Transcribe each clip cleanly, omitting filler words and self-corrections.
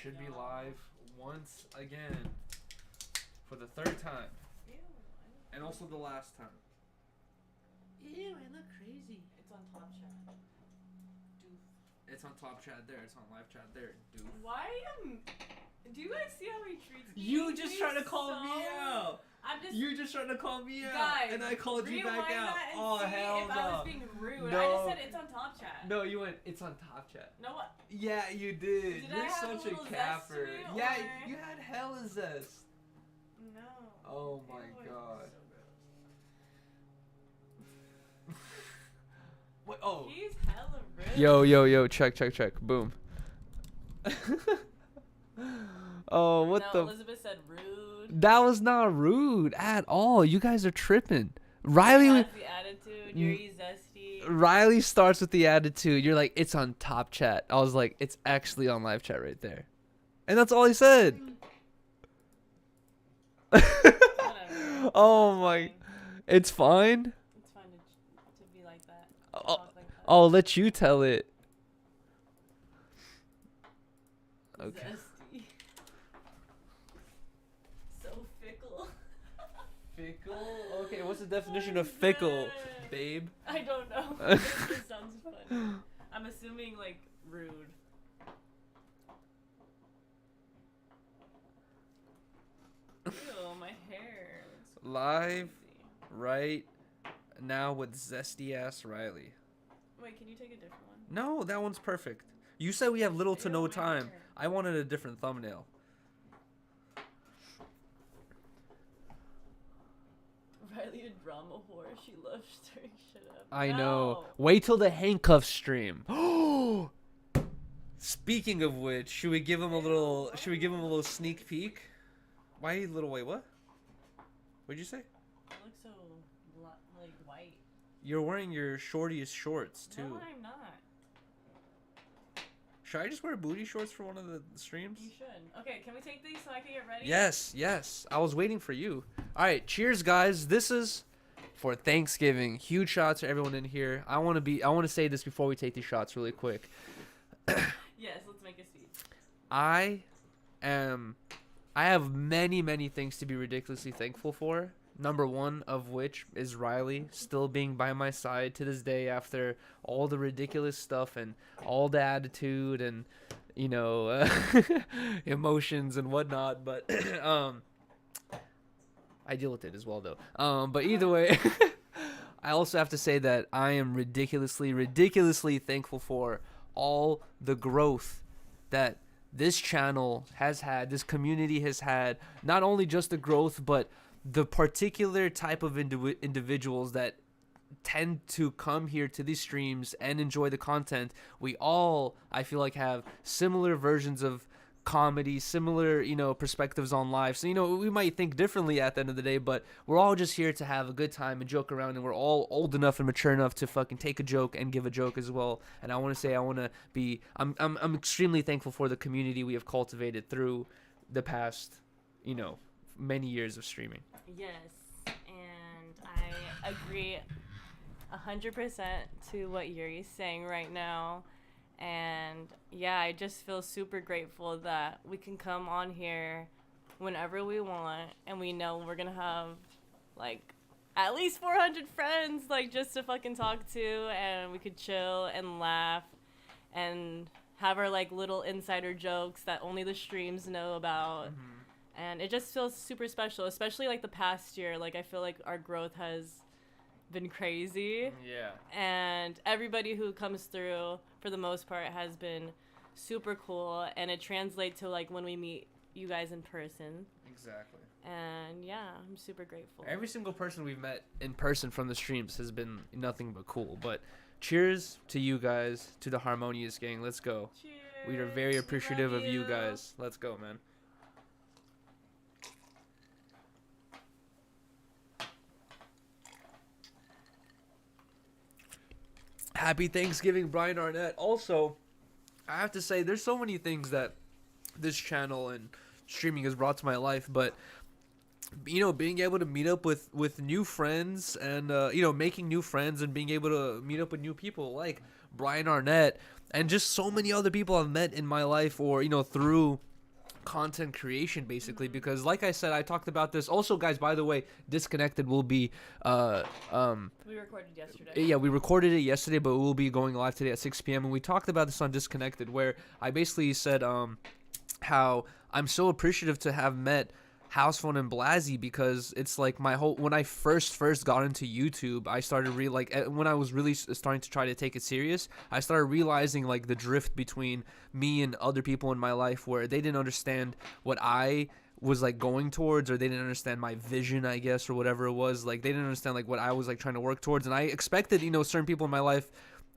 should be live once again for the third time. Ew, And also the last time. Ew, I look crazy. It's on top chat. Doof. It's on top chat there. It's on live chat there. Doof. Why do you guys see how he treats me? You just trying to call me out. You just trying to call me out. Guys, and I called you back out. Oh, hell if no. I was being rude. No. I just said it's on top chat. No, you went, it's on top chat. No, what? Yeah, you did. Did You're I have such a a little zest capper. to me, Yeah, or- you had hella zest. No. Oh my Ew, god. so gross. What? Oh. He's hella rude. Yo, check. Boom. Oh, what no, the? Elizabeth said rude. That was not rude at all. You guys are tripping. Riley, That's the attitude. You're zesty. Riley starts with the attitude. You're like, it's on top chat. I was like, it's actually on live chat right there. And that's all he said. Whatever. Oh my. It's fine. It's fine to be like that. Oh, Talk like that. I'll let you tell it. Okay. Zesty. So fickle. Fickle? Okay, what's the definition of fickle, babe? I don't know. It just sounds fun. I'm assuming like rude. Ew, my hair. Looks Live crazy. right now with zesty ass Riley. Wait, can you take a different one? No, that one's perfect. You said we have little to Ew, no my time. hair. I wanted a different thumbnail. Riley a drama whore. She loves stirring shit up. I know. No. Wait till the handcuff stream. Speaking of which, should we give him a little? Should we give him a little sneak peek? Why little? Wait, what? What'd you say? I look so like white. You're wearing your shortiest shorts too. No, I'm not. Should I just wear booty shorts for one of the streams? You should. Okay, can we take these so I can get ready? Yes. I was waiting for you. All right, cheers, guys. This is for Thanksgiving. Huge shout out to everyone in here. I want to say this before we take these shots really quick. Yes, let's make a speech. I have many things to be ridiculously thankful for. Number one of which is Riley still being by my side to this day after all the ridiculous stuff and all the attitude and, you know, emotions and whatnot. But I deal with it as well, though. But either way, I also have to say that I am ridiculously thankful for all the growth that this channel has had, this community has had, not only just the growth, but the particular type of individuals that tend to come here to these streams and enjoy the content. We all, I feel like, have similar versions of comedy, similar, you know, perspectives on life. So, you know, we might think differently at the end of the day, but we're all just here to have a good time and joke around, and we're all old enough and mature enough to fucking take a joke and give a joke as well. And I want to say I'm extremely thankful for the community we have cultivated through the past, you know, many years of streaming. Yes, and I agree 100% to what Yuri's saying right now. And yeah, I just feel super grateful that we can come on here whenever we want, and we know we're gonna have like at least 400 friends, like just to fucking talk to, and we could chill and laugh and have our like little insider jokes that only the streams know about. Mm-hmm. And it just feels super special, especially like the past year. Like I feel like our growth has been crazy. Yeah. And everybody who comes through, for the most part, has been super cool. And it translates to like when we meet you guys in person. Exactly. And yeah, I'm super grateful. Every single person we've met in person from the streams has been nothing but cool. But cheers to you guys, to the Harmonious gang. Let's go. Cheers. We are very appreciative Love of you guys. Let's go, man. Happy Thanksgiving, Brian Arnett. Also, I have to say, there's so many things that this channel and streaming has brought to my life, but you know, being able to meet up with new friends and you know, making new friends and being able to meet up with new people like Brian Arnett and just so many other people I've met in my life, or you know, through content creation basically, because like I said, I talked about this also, guys. By the way, Disconnected will be We recorded yesterday. yeah, we recorded it yesterday, but we'll be going live today at 6 p.m. and we talked about this on Disconnected, where I basically said how I'm so appreciative to have met Housephone and Blasey, because it's like my whole, when I first got into YouTube, I started when I was really starting to try to take it serious, I started realizing like the drift between me and other people in my life, where they didn't understand what I was like going towards, or they didn't understand my vision, I guess, or whatever it was. Like they didn't understand like what I was like trying to work towards, and I expected, you know, certain people in my life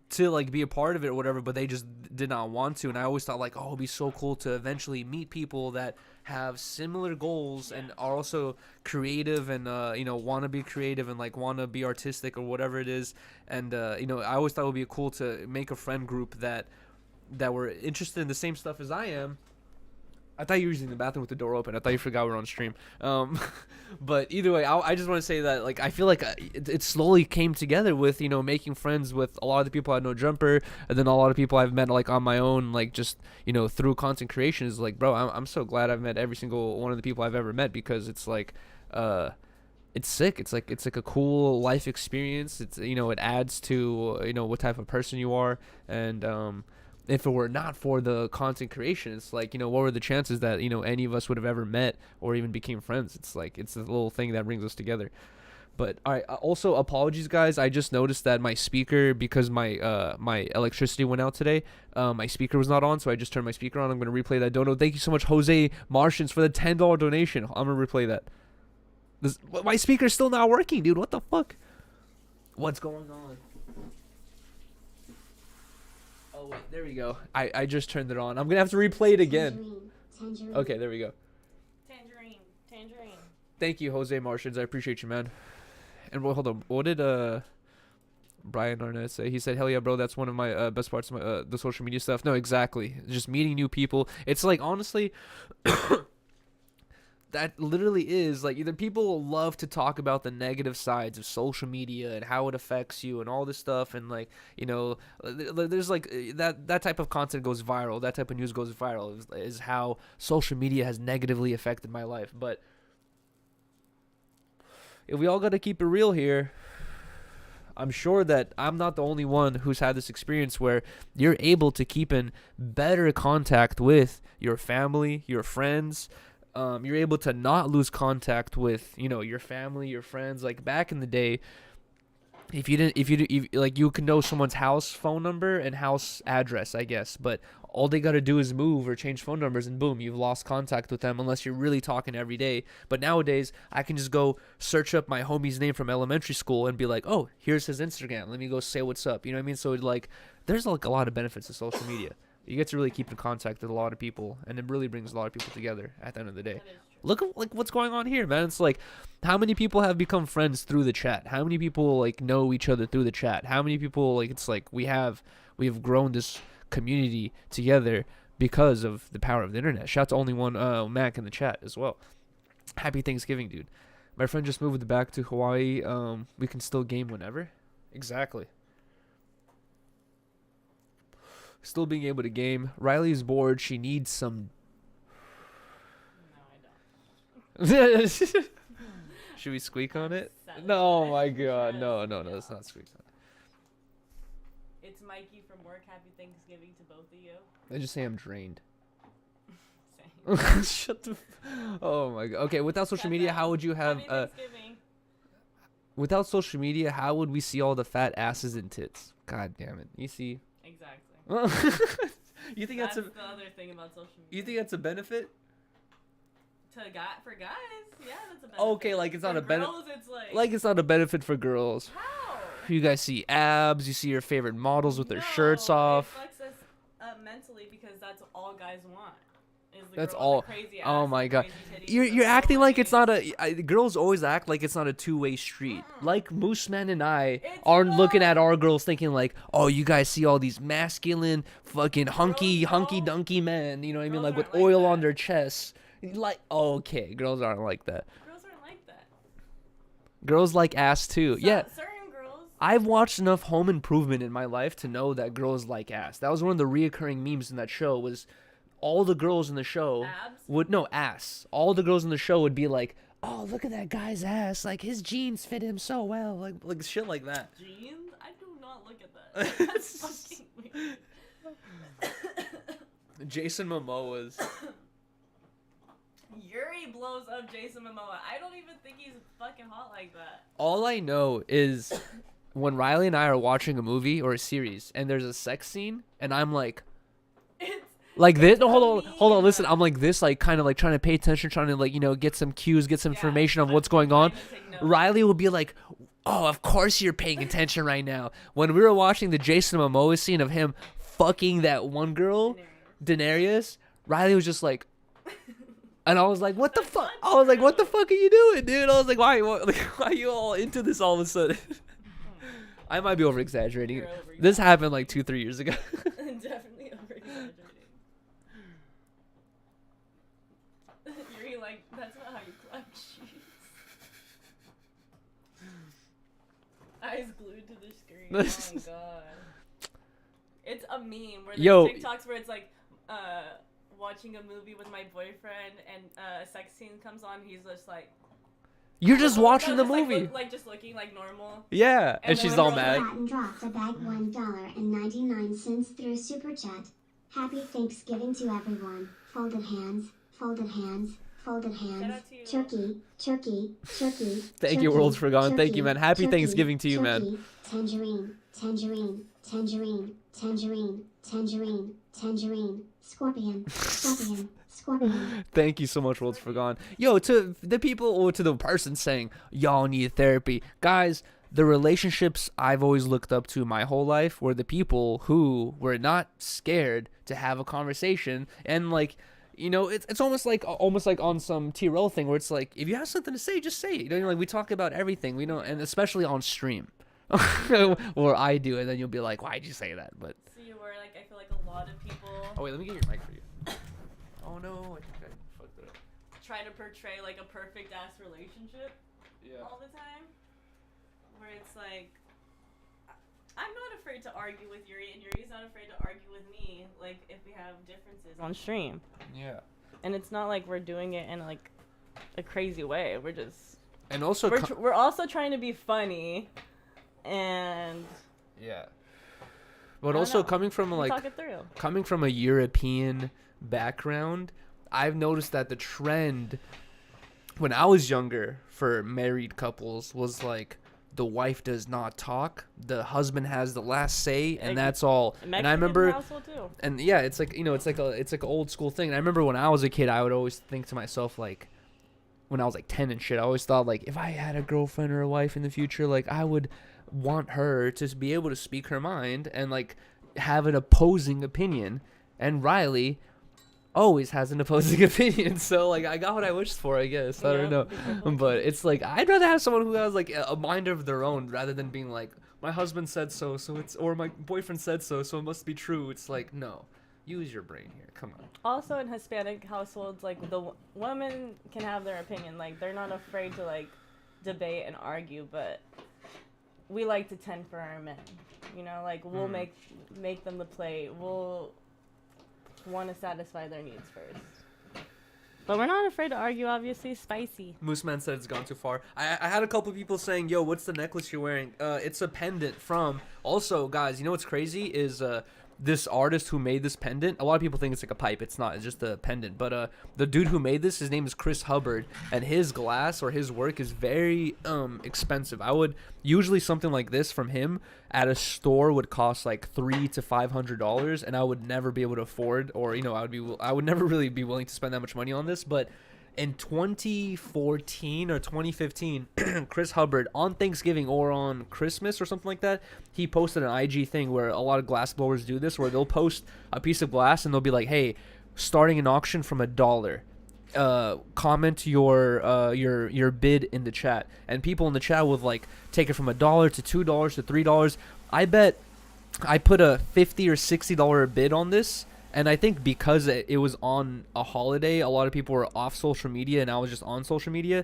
to like be a part of it or whatever, but they just did not want to. And I always thought like, oh, it'd be so cool to eventually meet people that have similar goals and are also creative and you know, want to be creative and like want to be artistic or whatever it is. And you know, I always thought it would be cool to make a friend group that were interested in the same stuff as I am. I thought you were using the bathroom with the door open. I thought you forgot we were on stream. But either way, I just want to say that like I feel like it slowly came together with, you know, making friends with a lot of the people I know Jumper, and then a lot of people I've met like on my own, like just, you know, through content creation. Is like, bro, I'm so glad I've met every single one of the people I've ever met, because it's like it's sick. It's like a cool life experience. It's, you know, it adds to, you know, what type of person you are. And if it were not for the content creation, it's like, you know, what were the chances that, you know, any of us would have ever met or even became friends? It's like, it's the little thing that brings us together. But all right, also apologies guys, I just noticed that my speaker, because my my electricity went out today, my speaker was not on, so I just turned my speaker on. I'm going to replay that dono. Thank you so much, Jose Martians, for the $10 donation. I'm going to replay that. My speaker's still not working, dude. What the fuck? What's going on? Oh, wait, there we go. I just turned it on. I'm going to have to replay it again. Tangerine. Okay, there we go. Tangerine. Thank you, Jose Martians. I appreciate you, man. And well, hold on. What did Brian Arnett say? He said, hell yeah, bro, that's one of my best parts of my, the social media stuff. No, exactly. Just meeting new people. It's like, honestly... that literally is like, either people love to talk about the negative sides of social media and how it affects you and all this stuff, and like, you know, there's like that type of content goes viral, that type of news goes viral, is how social media has negatively affected my life. But if we all got to keep it real here, I'm sure that I'm not the only one who's had this experience where you're able to keep in better contact with your family, your friends. You're able to not lose contact with, you know, your family, your friends. Like back in the day, if you can know someone's house phone number and house address, I guess, but all they got to do is move or change phone numbers and boom, you've lost contact with them, unless you're really talking every day. But nowadays, I can just go search up my homie's name from elementary school and be like, oh, here's his Instagram. Let me go say what's up. You know what I mean? So like, there's like a lot of benefits to social media. You get to really keep in contact with a lot of people, and it really brings a lot of people together at the end of the day. Look at like what's going on here, man. It's like, how many people have become friends through the chat? How many people like know each other through the chat? How many people, like, it's like we have grown this community together because of the power of the internet. Shout out to only one Mac in the chat as well. Happy Thanksgiving, dude. My friend just moved back to Hawaii. We can still game whenever. Exactly. Still being able to game. Riley's bored. She needs some. No, I don't. Should we squeak on it? No, oh my god. No, let's not squeak on it. It's Mikey from work. Happy Thanksgiving to both of you. I just say I'm drained. Same. Shut the. Oh my god. Okay, without social media, how would you have? Without social media, how would we see all the fat asses and tits? God damn it. You see. Exactly. You think that's the other thing about social media. You think that's a benefit? For guys, yeah, that's a benefit. Okay, like it's not a benefit. It's like it's not a benefit for girls. How? You guys see abs. You see your favorite models with their shirts off. It affects us mentally, because that's all guys want. That's all. Oh my god, you're acting like it's not a. Girls always act like it's not a two-way street. Like Moose Man and I aren't looking at our girls thinking like, oh, you guys see all these masculine, fucking hunky dunky men. You know what I mean? Like with oil on their chests. Like, okay, girls aren't like that. Girls aren't like that. Girls like ass too. Yeah. Certain girls. I've watched enough Home Improvement in my life to know that girls like ass. That was one of the reoccurring memes in that show. Was all the girls in the show Abs? would no ass. All the girls in the show would be like, "Oh, look at that guy's ass! Like his jeans fit him so well." Like shit like that. Jeans? I do not look at that. That's fucking weird. Jason Momoa's. Yuri blows up Jason Momoa. I don't even think he's fucking hot like that. All I know is when Riley and I are watching a movie or a series and there's a sex scene and I'm like, It's like this. No, a hold on. meme. Listen, I'm like this, like kind of like trying to pay attention, trying to like get some cues, get some Yeah, information on I'm what's going on. trying to take notes. Riley will be like, "Oh, of course you're paying attention right now." When we were watching the Jason Momoa scene of him fucking that one girl, Daenerys, Riley was just like, and I was like, "What the fuck?" I was like, "What the fuck are you doing, dude?" I was like, "Why are you all into this all of a sudden?" I might be over exaggerating. You're over-exaggerating. This happened like 2-3 years ago. Definitely over exaggerating. You're like, that's not how you clap cheese. Eyes glued to the screen. Oh god. It's a meme where there's TikToks where it's like, watching a movie with my boyfriend and a sex scene comes on, he's just like, You're just watching the just, like, movie. just looking like normal. Yeah, and then she's the all girl- mad. Patton dropped a bag $1.99 through Super Chat. Happy Thanksgiving to everyone. Folded hands, folded hands, folded hands. Shout out to you. Turkey, turkey, turkey. Thank you, turkey, World's Forgotten. Thank you, turkey, man. Happy turkey, Thanksgiving to you, man. turkey, Tangerine, tangerine, tangerine, tangerine, tangerine, tangerine. Scorpion, scorpion, scorpion. Thank you so much, World's Forgotten. Yo, to the people or to the person saying y'all need therapy, guys. The relationships I've always looked up to my whole life were the people who were not scared to have a conversation, and like, you know, it's almost like on some TRL thing where it's like, if you have something to say, just say it. You know, like we talk about everything. We don't, and especially on stream, or I do, and then you'll be like, why'd you say that? But See, where like I feel like a lot of people oh wait, let me get your mic for you. Oh no, I think I fucked it up. try to portray like a perfect ass relationship Yeah. all the time, where it's like, I'm not afraid to argue with Yuri, and Yuri's not afraid to argue with me, like if we have differences on stream. Yeah. And it's not like we're doing it in like a crazy way. We're just And also, we're also trying to be funny, and yeah. I But don't also know. coming from we like talk it through. coming from a European background, I've noticed that the trend when I was younger for married couples was like the wife does not talk, the husband has the last say, and that's all. And I remember, household too. and yeah, it's like, you know, it's like an old school thing. And I remember when I was a kid, I would always think to myself, like, when I was like 10 and shit, I always thought like, if I had a girlfriend or a wife in the future, like I would want her to be able to speak her mind and like have an opposing opinion. And Riley always has an opposing opinion, so like I got what I wished for, I guess. I don't know, but it's like I'd rather have someone who has like a mind of their own rather than being like, my husband said so it's, or my boyfriend said so it must be true. It's like, no, use your brain here, come on. Also in Hispanic households, like the women can have their opinion, like they're not afraid to like debate and argue, but we like to tend for our men, you know, like we'll make them the plate, we'll want to satisfy their needs first, but we're not afraid to argue. Obviously, spicy. Mooseman said it's gone too far. I had a couple people saying, yo, what's the necklace you're wearing? It's a pendant from, also guys, you know what's crazy is this artist who made this pendant, a lot of people think it's like a pipe. It's not, it's just a pendant. But the dude who made this, his name is Chris Hubbard, and his glass or his work is very expensive. I would usually something like this from him at a store would cost like $300 to $500, and I would never be able to afford, or you know, I would never really be willing to spend that much money on this. But in 2014 or 2015, Chris Hubbard on Thanksgiving or on Christmas or something like that, he posted an IG thing where a lot of glass blowers do this, where they'll post a piece of glass and they'll be like, hey, starting an auction from $1. Comment your bid in the chat, and people in the chat would like take it from $1 to $2 to $3. I bet I put a $50 or $60 bid on this. And I think because it was on a holiday, a lot of people were off social media and I was just on social media,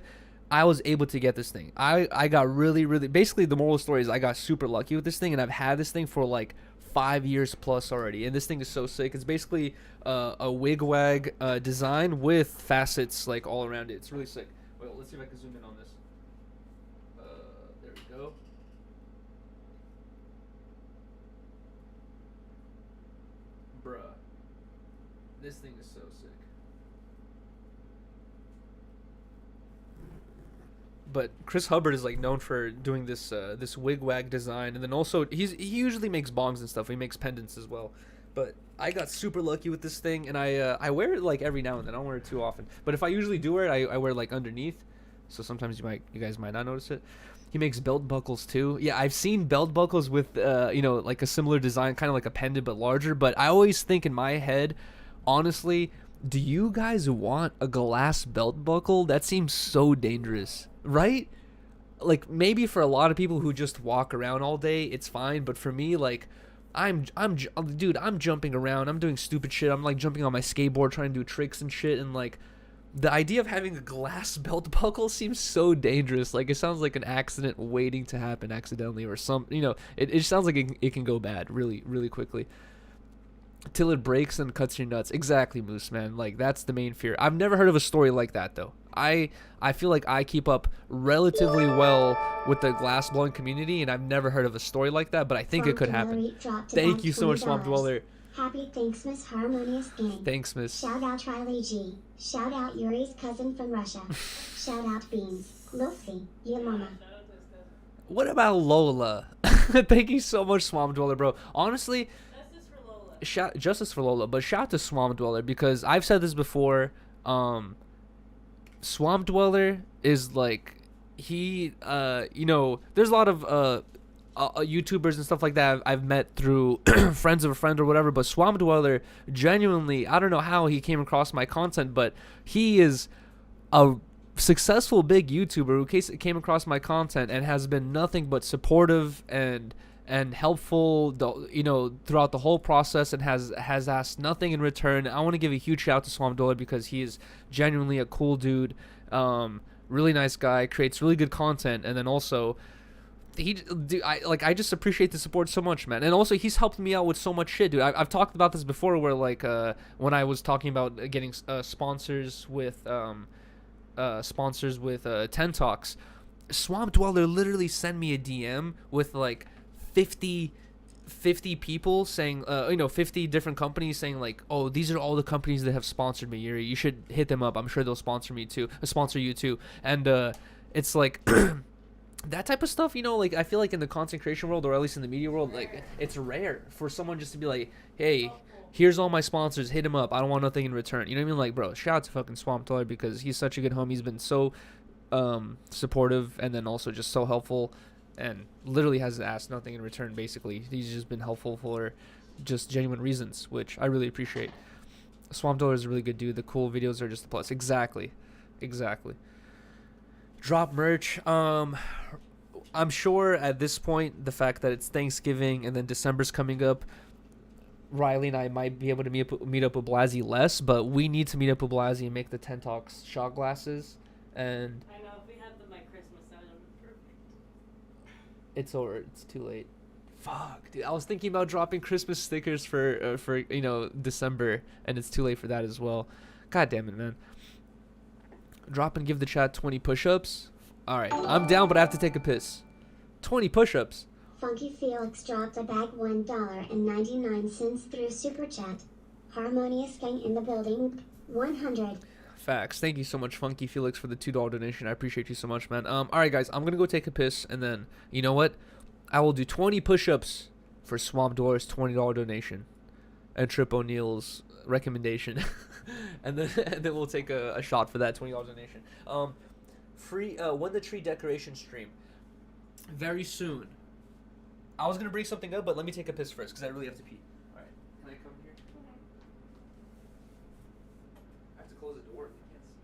I was able to get this thing. I got really, basically the moral of the story is I got super lucky with this thing, and I've had this thing for like 5 years plus already, and this thing is so sick. It's basically a wig-wag design with facets like all around it. It's really sick. Well, let's see if I can zoom in on this. There we go. Bruh. This thing is so sick. But Chris Hubbard is like known for doing this this wig-wag design, and then also he usually makes bongs and stuff. He makes pendants as well. But I got super lucky with this thing, and I wear it like every now and then. I don't wear it too often. But if I usually do wear it, I wear it like underneath. So sometimes you guys might not notice it. He makes belt buckles too. Yeah, I've seen belt buckles with like a similar design, kind of like a pendant but larger. But I always think in my head, honestly, do you guys want a glass belt buckle? That seems so dangerous, right? Like maybe for a lot of people who just walk around all day, it's fine. But for me, like dude, I'm jumping around. I'm doing stupid shit. I'm like jumping on my skateboard, trying to do tricks and shit, and like. The idea of having a glass belt buckle seems so dangerous. Like, it sounds like an accident waiting to happen accidentally or some, it sounds like it can go bad really, really quickly. Till it breaks and cuts your nuts. Exactly, Moose, man. Like, that's the main fear. I've never heard of a story like that, though. I feel like I keep up relatively well with the glass blowing community, and I've never heard of a story like that, but I think it could happen. Thank you so much, Swamp Dweller. Happy Thanksmas Harmonious Gang. Thanks, Miss. Shout out Riley G. Shout out Yuri's cousin from Russia. Shout out Beans. Lucy, your mama. What about Lola? Thank you so much, Swamp Dweller, bro. Honestly, justice for Lola, but shout out to Swamp Dweller because I've said this before. Swamp Dweller is like there's a lot of YouTubers and stuff like that I've met through friends of a friend or whatever, but Swamp Dweller, genuinely, I don't know how he came across my content, but he is a successful big YouTuber who came across my content and has been nothing but supportive and helpful, throughout the whole process, and has asked nothing in return. I want to give a huge shout out to Swamp Dweller because he is genuinely a cool dude, really nice guy, creates really good content, and then also I just appreciate the support so much, man. And also he's helped me out with so much shit, dude. I've talked about this before, where like when I was talking about getting sponsors with Ten Talks, Swamp Dweller literally sent me a DM with like 50 people saying 50 different companies saying like, oh, these are all the companies that have sponsored me, Yuri, you should hit them up, I'm sure they'll sponsor you too. And it's like that type of stuff, like I feel like in the content creation world, or at least in the media world, like it's rare for someone just to be like, hey, here's all my sponsors, hit him up, I don't want nothing in return. You know what I mean? Like, bro, shout out to fucking Swamp Dweller because he's such a good homie. He's been so supportive, and then also just so helpful, and literally has asked nothing in return. Basically, he's just been helpful for just genuine reasons, which I really appreciate. Swamp Dweller is a really good dude. The cool videos are just a plus. Exactly. Drop merch. I'm sure at this point, the fact that it's Thanksgiving and then December's coming up, Riley and I might be able to meet up with Blasey less, but we need to meet up with Blasey and make the Ten Talks shot glasses. And I know, if we had them by Christmas, that would have been perfect. it's over. It's too late. Fuck, dude. I was thinking about dropping Christmas stickers for December, and it's too late for that as well. God damn it, man. Drop and give the chat 20 push-ups. All right, I'm down, but I have to take a piss. 20 push-ups. Funky Felix dropped a bag $1.99 through Super Chat. Harmonious Gang in the building, 100. Facts. Thank you so much, Funky Felix, for the $2 donation. I appreciate you so much, man. All right, guys, I'm gonna go take a piss, and then you know what? I will do 20 push-ups for Swamp Dweller's $20 donation and Trip O'Neill's recommendation, and then we'll take a shot for that $20 donation. Free when the tree decoration stream very soon. I was gonna bring something up, but let me take a piss first because I really have to pee. All right, can I come here? I have to close the door. I can't see.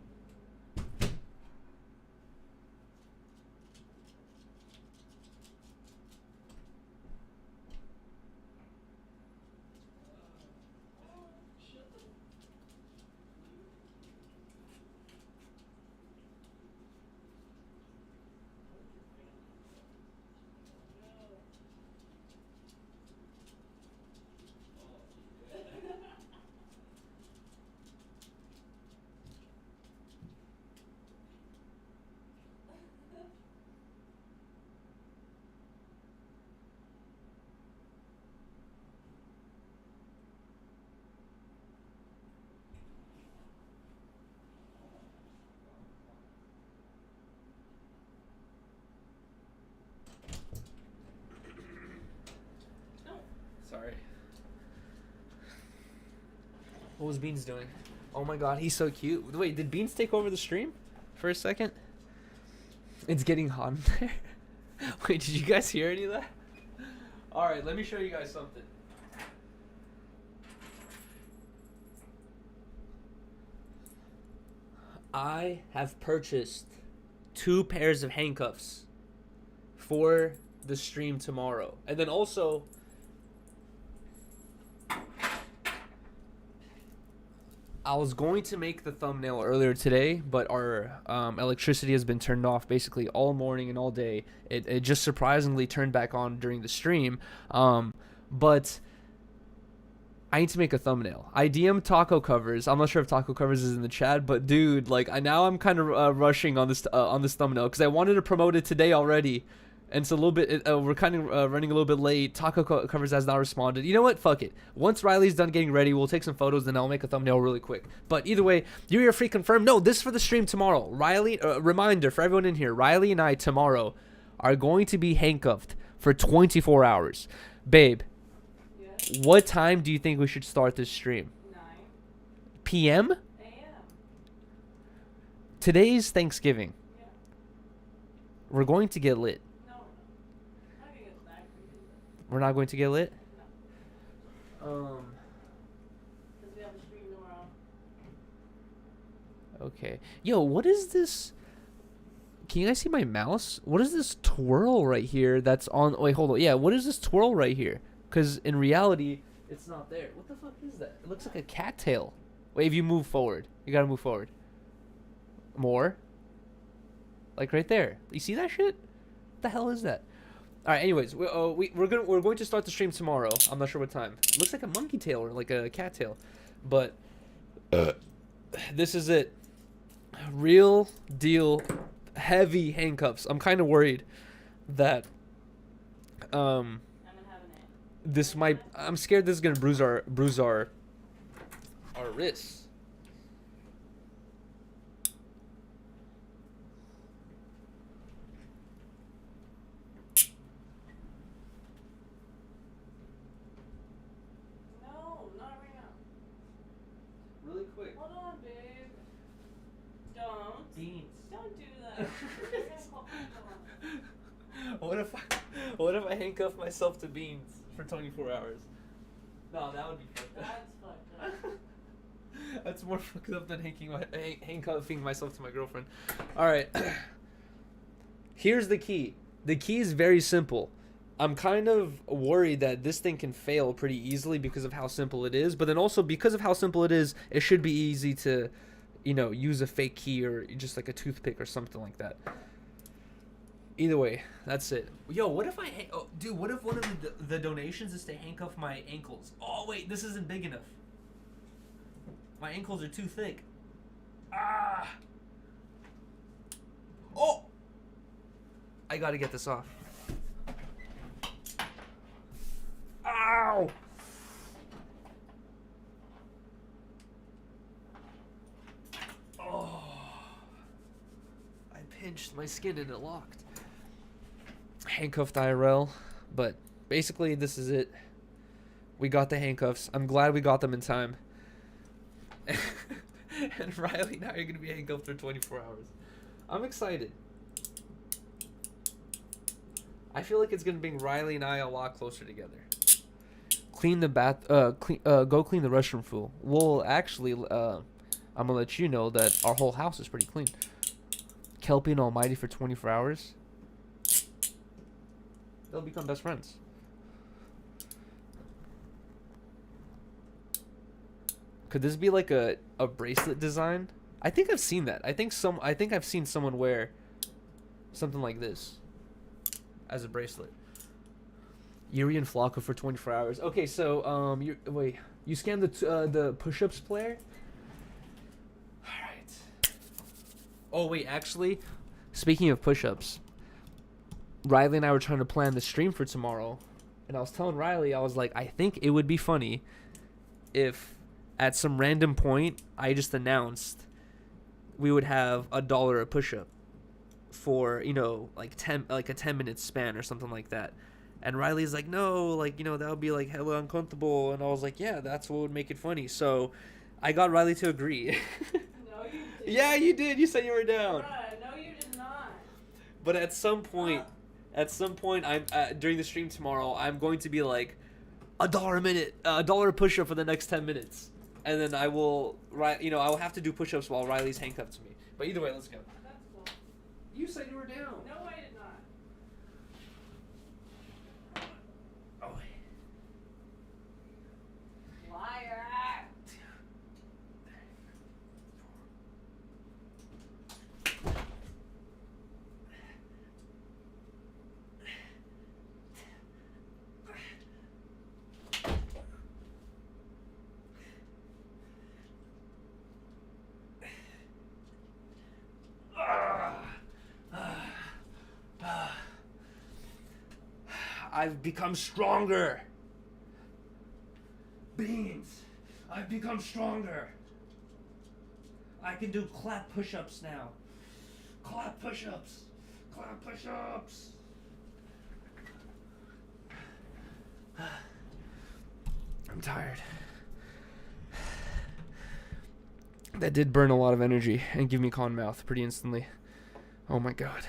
What was Beans doing? Oh my god, he's so cute. Wait, did Beans take over the stream for a second? It's getting hot in there. Wait, did you guys hear any of that? Alright, let me show you guys something. I have purchased 2 pairs of handcuffs for the stream tomorrow. And then also, I was going to make the thumbnail earlier today, but our electricity has been turned off basically all morning and all day. It just surprisingly turned back on during the stream. But I need to make a thumbnail. I DM'd Taco Covers. I'm not sure if Taco Covers is in the chat, but dude, like I'm kind of rushing on this thumbnail because I wanted to promote it today already. And it's a little bit, we're kind of running a little bit late. Taco Covers has not responded. You know what? Fuck it. Once Riley's done getting ready, we'll take some photos, then I'll make a thumbnail really quick. But either way, you're free confirmed. No, this is for the stream tomorrow. Riley, reminder for everyone in here, Riley and I tomorrow are going to be handcuffed for 24 hours. Babe, yeah. What time do you think we should start this stream? 9 p.m.? a.m. Today's Thanksgiving. Yeah. We're going to get lit. We're not going to get lit? No. Because we have a stream tomorrow. Okay. Yo, what is this? Can you guys see my mouse? What is this twirl right here that's on... Wait, hold on. Yeah, what is this twirl right here? Because in reality, it's not there. What the fuck is that? It looks like a cattail. Wait, if you move forward. You gotta move forward. More. Like right there. You see that shit? What the hell is that? All right. Anyways, we're going to start the stream tomorrow. I'm not sure what time. It looks like a monkey tail or like a cat tail, but this is it. Real deal, heavy handcuffs. I'm kind of worried that this might. I'm scared this is gonna bruise our wrists. What if I handcuff myself to Beans for 24 hours? No, that would be fucked up. That's fucked up. That's more fucked up than handcuffing myself to my girlfriend. Alright. Here's the key. The key is very simple. I'm kind of worried that this thing can fail pretty easily because of how simple it is. But then also because of how simple it is, it should be easy to, use a fake key or just like a toothpick or something like that. Either way, that's it. Yo, what if what if one of the donations is to handcuff my ankles? Oh, wait, this isn't big enough. My ankles are too thick. Ah! Oh! I gotta get this off. Ow! Oh. I pinched my skin and it locked. Handcuffed IRL, but basically this is it. We got the handcuffs. I'm glad we got them in time. And Riley, now you're gonna be handcuffed for 24 hours. I'm excited. I feel like it's gonna bring Riley and I a lot closer together. Clean the go clean the restroom, fool. Well, actually, I'm gonna let you know that our whole house is pretty clean. Kelpie and Almighty for 24 hours. They'll become best friends. Could this be like a bracelet design? I think I've seen that. I think I've seen someone wear something like this as a bracelet. Yuri and Flocka for 24 hours. Okay, so you scanned the push-ups player? All right. Oh wait, actually, speaking of push-ups, Riley and I were trying to plan the stream for tomorrow, and I was telling Riley, I was like, I think it would be funny if at some random point I just announced we would have $1 a push-up for, like a 10-minute span or something like that. And Riley's like, no, that would be like hella uncomfortable. And I was like, yeah, that's what would make it funny. So I got Riley to agree. No, you didn't. Yeah, you did. You said you were down. Bruh, no, you did not. But at some point, I'm during the stream tomorrow, I'm going to be like, $1 a minute, $1 push-up for the next 10 minutes, and then I will, I will have to do push-ups while Riley's handcuffed to me. But either way, let's go. That's cool. You said you were down. No, I did not. Oh. Liar. I've become stronger. Beans, I've become stronger. I can do clap push-ups now. Clap push-ups. Clap push-ups. I'm tired. That did burn a lot of energy and give me con mouth pretty instantly. Oh my god.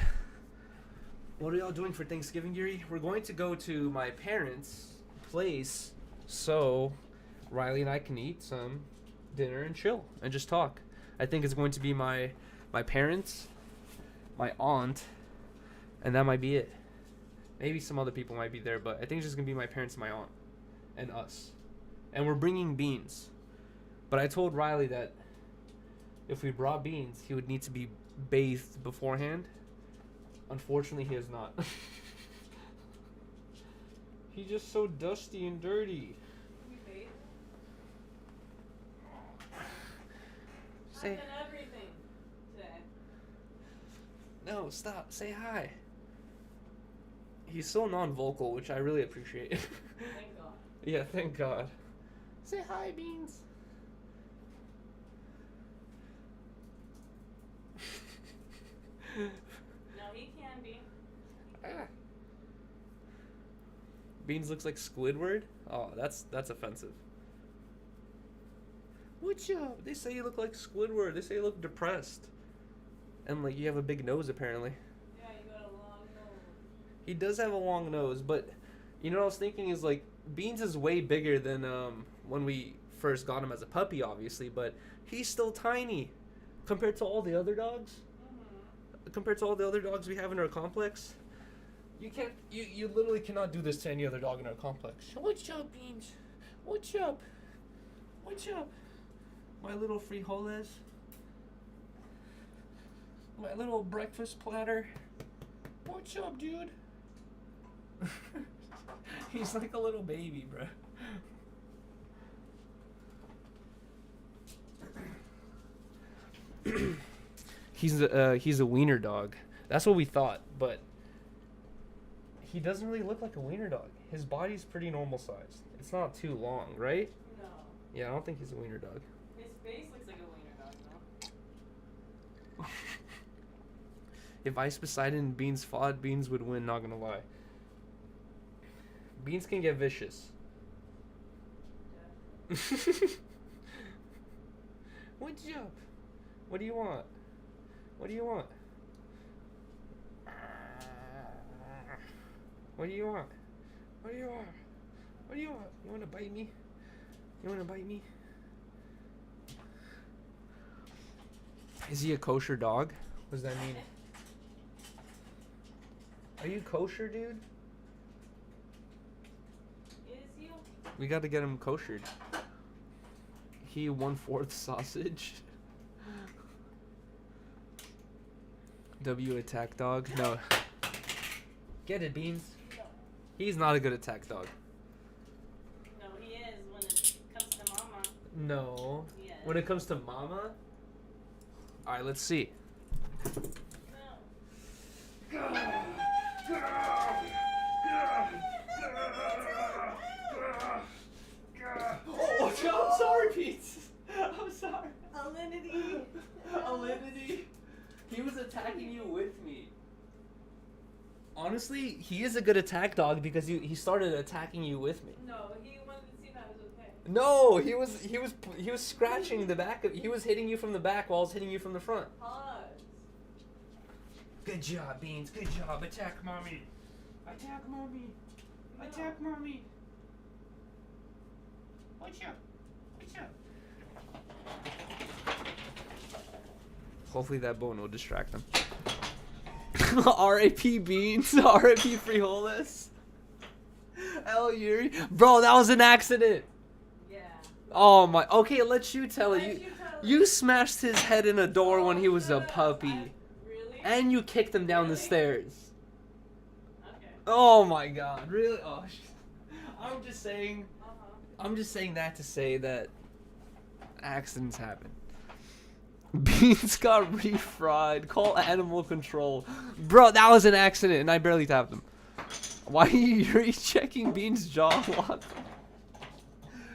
What are y'all doing for Thanksgiving, Yuri? We're going to go to my parents' place so Riley and I can eat some dinner and chill and just talk. I think it's going to be my parents, my aunt, and that might be it. Maybe some other people might be there, but I think it's just going to be my parents and my aunt and us. And we're bringing beans. But I told Riley that if we brought beans, he would need to be bathed beforehand. Unfortunately, he is not. He's just so dusty and dirty. We bathe. I've Say done everything today. no, stop. Say hi. He's so non-vocal, which I really appreciate. Thank God. Yeah, thank God. Say hi, Beans. No, he can be. Ah. Beans looks like Squidward? Oh, that's offensive. What's up? They say you look like Squidward. They say you look depressed. And like you have a big nose apparently. Yeah, you got a long nose. He does have a long nose, but you know what I was thinking is like Beans is way bigger than when we first got him as a puppy obviously, but he's still tiny compared to all the other dogs. Compared to all the other dogs we have in our complex. You literally cannot do this to any other dog in our complex. What's up, Beans? What's up? What's up? My little frijoles. My little breakfast platter. What's up, dude? He's like a little baby, bro. He's a wiener dog. That's what we thought, but he doesn't really look like a wiener dog. His body's pretty normal sized. It's not too long, right? No. Yeah, I don't think he's a wiener dog. His face looks like a wiener dog, though. If Ice Poseidon and Beans fought, Beans would win, not gonna lie. Beans can get vicious. What's up? What do you want? What do you want? What do you want? What do you want? What do you want? You want to bite me? You want to bite me? Is he a kosher dog? What does that mean? Are you kosher, dude? Is you? We got to get him koshered. He 1/4 sausage. W attack dog? No. Get it, Beans. No. He's not a good attack dog. No, he is when it comes to mama. No. Yes. When it comes to mama? Alright, let's see. No. Oh, I'm sorry, Pete. I'm sorry. Alinity. Alinity. He was attacking you with me. Honestly, he is a good attack dog because he started attacking you with me. No, he wanted to see if I was okay. No, he was scratching the back of. He was hitting you from the back while I was hitting you from the front. Pause. Good job, Beans. Good job. Attack mommy. Attack mommy. Attack mommy. What's up? What's up? Hopefully that bone will distract them. R.A.P. Beans. R.A.P. Frijoles. L. Yuri. Bro, that was an accident. Yeah. Oh my. Okay, let you tell it. Let you tell it. You smashed his head in a door when he was a no, puppy. Really? And you kicked him down the stairs. Okay. Oh my god. Really? Oh, I'm just saying. Uh-huh. I'm just saying that to say that accidents happen. Beans got refried. Call animal control. Bro, that was an accident and I barely tapped him. Why are you checking Beans' jaw lock?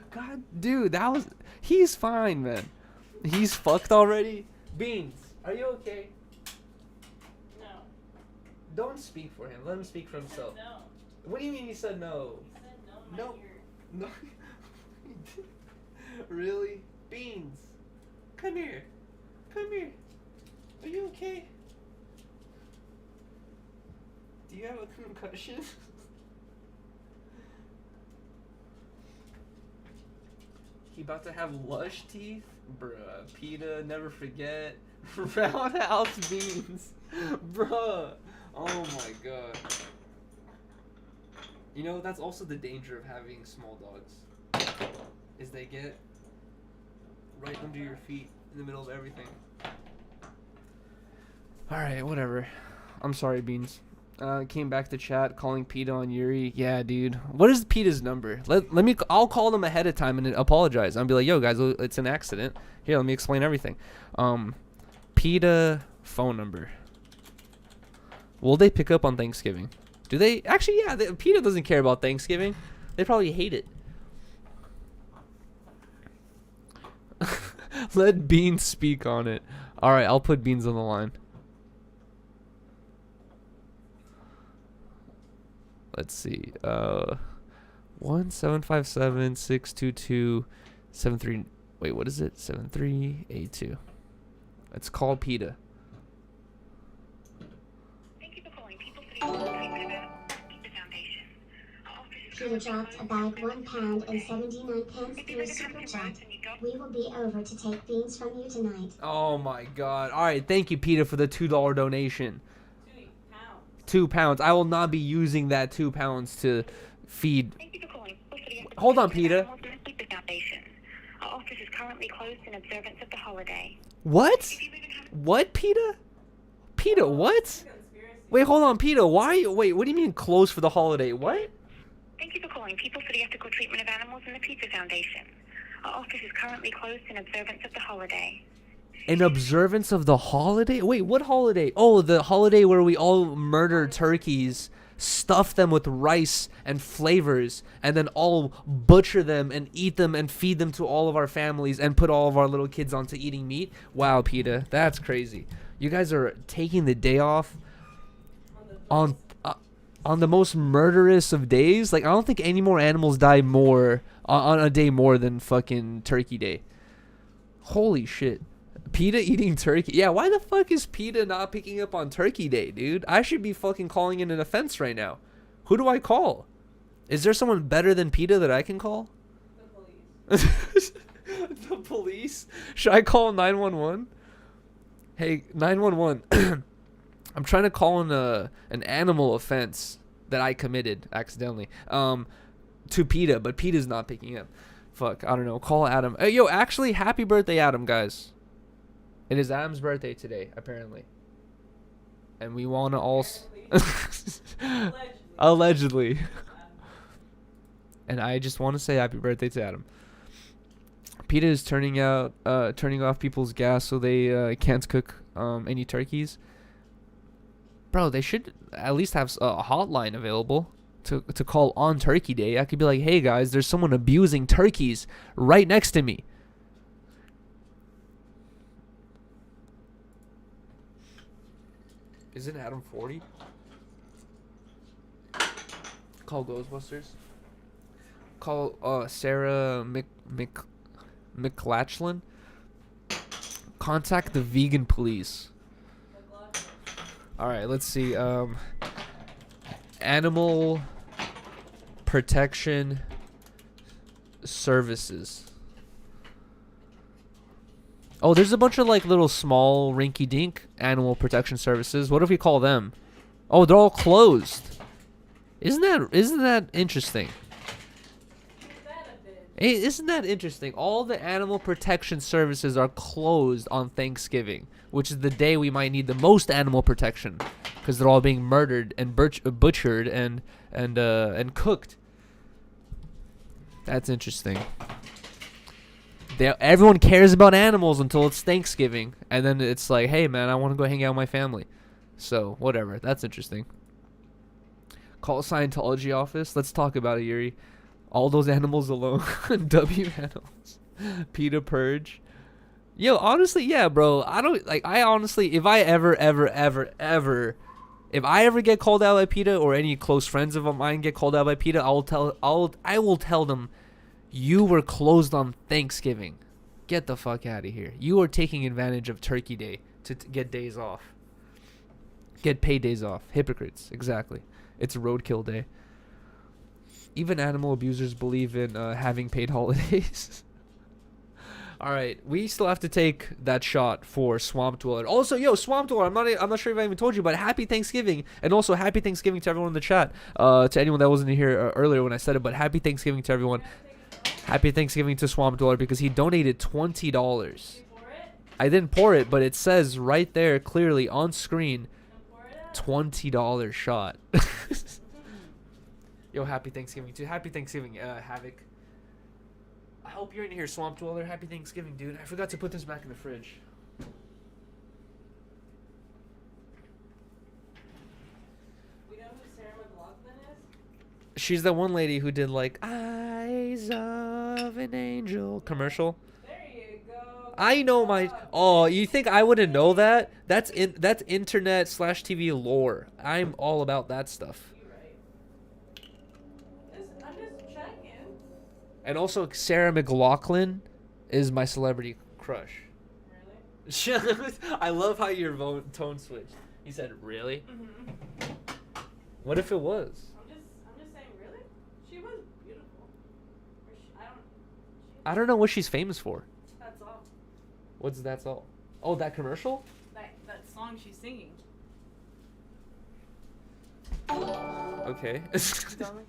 God, dude, that was... He's fine, man. He's fucked already. Beans, are you okay? No. Don't speak for him. Let him speak for himself. No. What do you mean you said no? He said no. No. No. Really? Beans, come here. Come here. Are you okay? Do you have a concussion? He about to have lush teeth? Bruh. PETA, never forget. Roundhouse Beans. Bruh. Oh my god. You know, that's also the danger of having small dogs. Is they get right under your feet in the middle of everything. Alright, whatever. I'm sorry, Beans. Came back to chat, calling PETA on Yuri. Yeah, dude. What is PETA's number? I'll call them ahead of time and apologize. I'll be like, yo, guys, it's an accident. Here, let me explain everything. PETA phone number. Will they pick up on Thanksgiving? Do they? Actually, yeah. PETA doesn't care about Thanksgiving. They probably hate it. Let Beans speak on it. Alright, I'll put Beans on the line. Let's see. 1-757-622-73. Wait, what is it? 7382. Let's call PETA. Thank you for calling People for the Treatment about PETA Foundation. Our office is PETA dropped a bag £1.79 through Super Chat. We will be over to take beans from you tonight. Oh my god. Alright, thank you, PETA, for the $2 donation. £2. £2. I will not be using that £2 to feed. Thank you for calling People for the Hold on, Treatment of PETA. Animals and the PETA Foundation. Our office is currently closed in observance of the holiday. What? If you live in Ham- What, PETA? PETA, what? Wait, hold on, PETA. Why? Wait, what do you mean closed for the holiday? What? Thank you for calling People for the Ethical Treatment of Animals and the PETA Foundation. Our office is currently closed in observance of the holiday. In observance of the holiday? Wait, what holiday? Oh, the holiday where we all murder turkeys, stuff them with rice and flavors, and then all butcher them and eat them and feed them to all of our families and put all of our little kids onto eating meat? Wow, PETA, that's crazy. You guys are taking the day off on the most murderous of days? Like, I don't think any more animals die more on a day more than fucking Turkey Day. Holy shit. PETA eating turkey. Yeah, why the fuck is PETA not picking up on Turkey Day, dude? I should be fucking calling in an offense right now. Who do I call? Is there someone better than PETA that I can call? The police. The police? Should I call 911? Hey, 911. I'm trying to call in an animal offense that I committed accidentally to PETA, but PETA's not picking up. Fuck, I don't know. Call Adam. Hey, yo, actually, happy birthday, Adam, guys. It is Adam's birthday today, apparently. And we want to also... Allegedly. And I just want to say happy birthday to Adam. PETA is turning off people's gas so they can't cook any turkeys. Bro, they should at least have a hotline available to call on Turkey Day. I could be like, hey guys, there's someone abusing turkeys right next to me. Isn't Adam 40? Call Ghostbusters. Call Sarah McLachlan. Contact the vegan police. All right, let's see. Animal protection services. Oh, there's a bunch of like little small rinky-dink animal protection services. What if we call them? Oh, they're all closed. Isn't that interesting? Hey, isn't that interesting? All the animal protection services are closed on Thanksgiving, which is the day we might need the most animal protection, because they're all being murdered and butchered and cooked. That's interesting. Everyone cares about animals until it's Thanksgiving, and then it's like, hey man, I want to go hang out with my family. So whatever, that's interesting. Call Scientology office. Let's talk about it, Yuri. All those animals alone. W animals. PETA purge. Yo, honestly, yeah, bro. I honestly, if I ever get called out by PETA, or any close friends of mine get called out by PETA, I will tell them, you were closed on Thanksgiving. Get the fuck out of here. You are taking advantage of Turkey Day to get days off. Get paid days off. Hypocrites. Exactly. It's roadkill day. Even animal abusers believe in having paid holidays. All right, we still have to take that shot for Swamp Dweller. Also, yo, Swamp Dweller, I'm not sure if I even told you, but happy Thanksgiving, and also happy Thanksgiving to everyone in the chat. To anyone that wasn't here earlier when I said it, but happy Thanksgiving to everyone. Happy Thanksgiving to Swamp Dweller because he donated $20. I didn't pour it, but it says right there clearly on screen, $20 shot. Yo, happy Thanksgiving too. Happy Thanksgiving, Havoc. I hope you're in here, Swamp Dweller. Happy Thanksgiving, dude. I forgot to put this back in the fridge. You know who Sarah McLachlan is? She's the one lady who did like Eyes of an Angel commercial. There you go. I know my. Oh, you think I wouldn't know that? That's internet / TV lore. I'm all about that stuff. I'm just checking. And also, Sarah McLachlan is my celebrity crush. Really? I love how your tone switched. You said, "Really?" Mm-hmm. What if it was? I'm just saying, really? She was beautiful. I don't know what she's famous for. That's all. What's That's All? Oh, that commercial? That song she's singing. Okay. Don't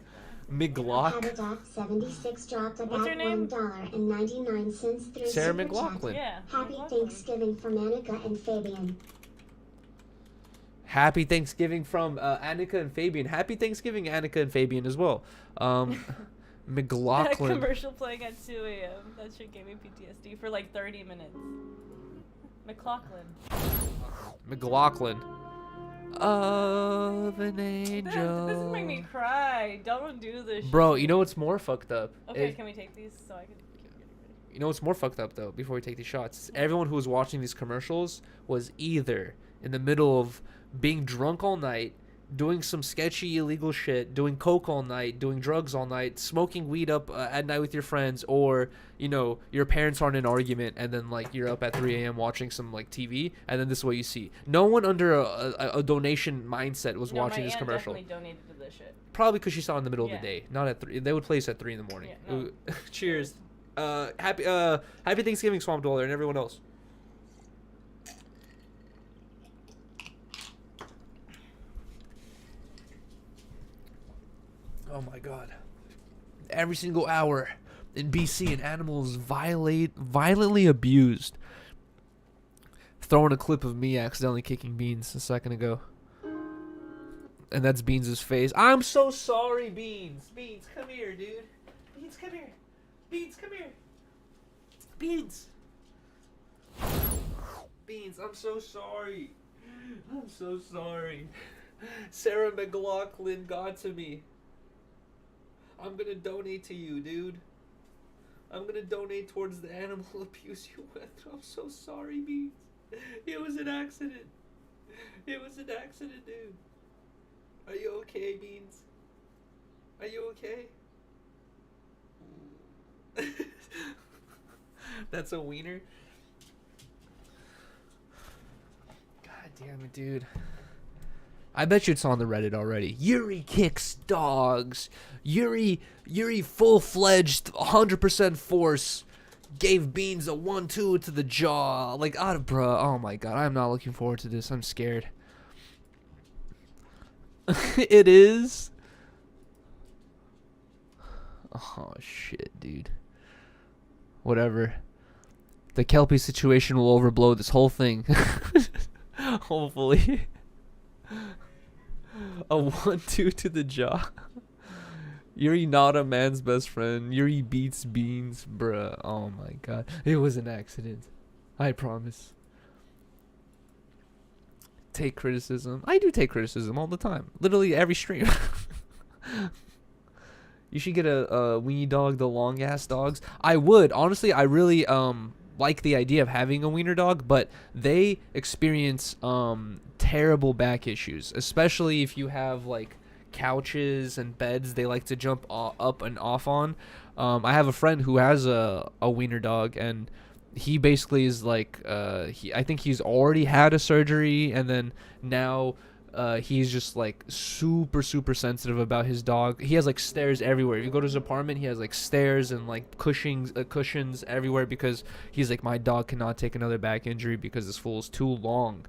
McLaughlin. Habitat 76 dropped about What's her name? $1.99 through Sarah Super Chat. McLachlan. Yeah. Happy McLachlan. Thanksgiving from Annika and Fabian. Happy Thanksgiving from Annika and Fabian. Happy Thanksgiving, Annika and Fabian as well. That McLachlan. commercial playing at 2 a.m. That shit gave me PTSD for like 30 minutes. McLachlan. McLachlan. Of an angel. This is making me cry. Don't do this shit. Bro, you know what's more fucked up? Okay, can we take these so I can keep getting ready? You know what's more fucked up though? Before we take these shots, everyone who was watching these commercials was either in the middle of being drunk all night, doing some sketchy illegal shit, doing coke all night, doing drugs all night, smoking weed up at night with your friends, or you know your parents are in an argument and then like you're up at 3 a.m. watching some like TV, and then this is what you see. No one under a donation mindset was watching this commercial. My aunt definitely donated to this shit. Probably because she saw it in the middle of Yeah. the day, not at 3. They would play this at 3 in the morning. Yeah, no. Cheers. Happy Thanksgiving, Swamp Dweller, and everyone else. Oh my god. Every single hour in BC, an animal is violently abused. Throwing a clip of me accidentally kicking Beans a second ago. And that's Beans' face. I'm so sorry, Beans. Beans, come here, dude. Beans, come here. Beans, come here. Beans. Beans, I'm so sorry. I'm so sorry. Sarah McLachlan got to me. I'm gonna donate to you, dude. I'm gonna donate towards the animal abuse you went through. I'm so sorry, Beans. It was an accident. It was an accident, dude. Are you okay, Beans? Are you okay? That's a wiener. God damn it, dude. I bet you it's on the Reddit already. Yuri kicks dogs. Yuri full-fledged 100% force gave Beans a 1-2 to the jaw. Like, bruh. Oh my god. I'm not looking forward to this. I'm scared. It is. Oh shit, dude. Whatever. The Kelpie situation will overblow this whole thing. Hopefully. A 1-2 to the jaw. Yuri not a man's best friend. Yuri beats Beans, bruh. Oh my god. It was an accident. I promise. Take criticism. I do take criticism all the time. Literally every stream. You should get a weenie dog, the long ass dogs. I would. Honestly, I really like the idea of having a wiener dog, but they experience terrible back issues, especially if you have like couches and beds they like to jump up and off on. I have a friend who has a wiener dog, and he basically is like I think he's already had a surgery, and then now he's just like super sensitive about his dog. He has like stairs everywhere. If you go to his apartment, he has like stairs and like cushions everywhere, because he's like, my dog cannot take another back injury because this fool is too long.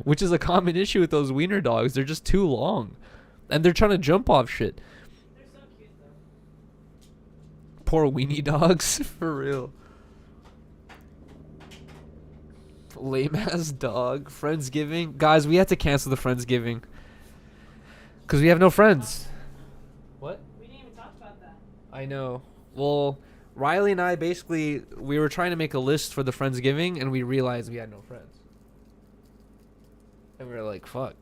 Which is a common issue with those wiener dogs. They're just too long, and they're trying to jump off shit. They're so cute though. Poor weenie dogs. For real. Lame ass dog. Friendsgiving. Guys, we had to cancel the Friendsgiving because we have no friends. What? We didn't even talk about that. I know. Well, Riley and I we were trying to make a list for the Friendsgiving, and we realized we had no friends. And we were like, fuck.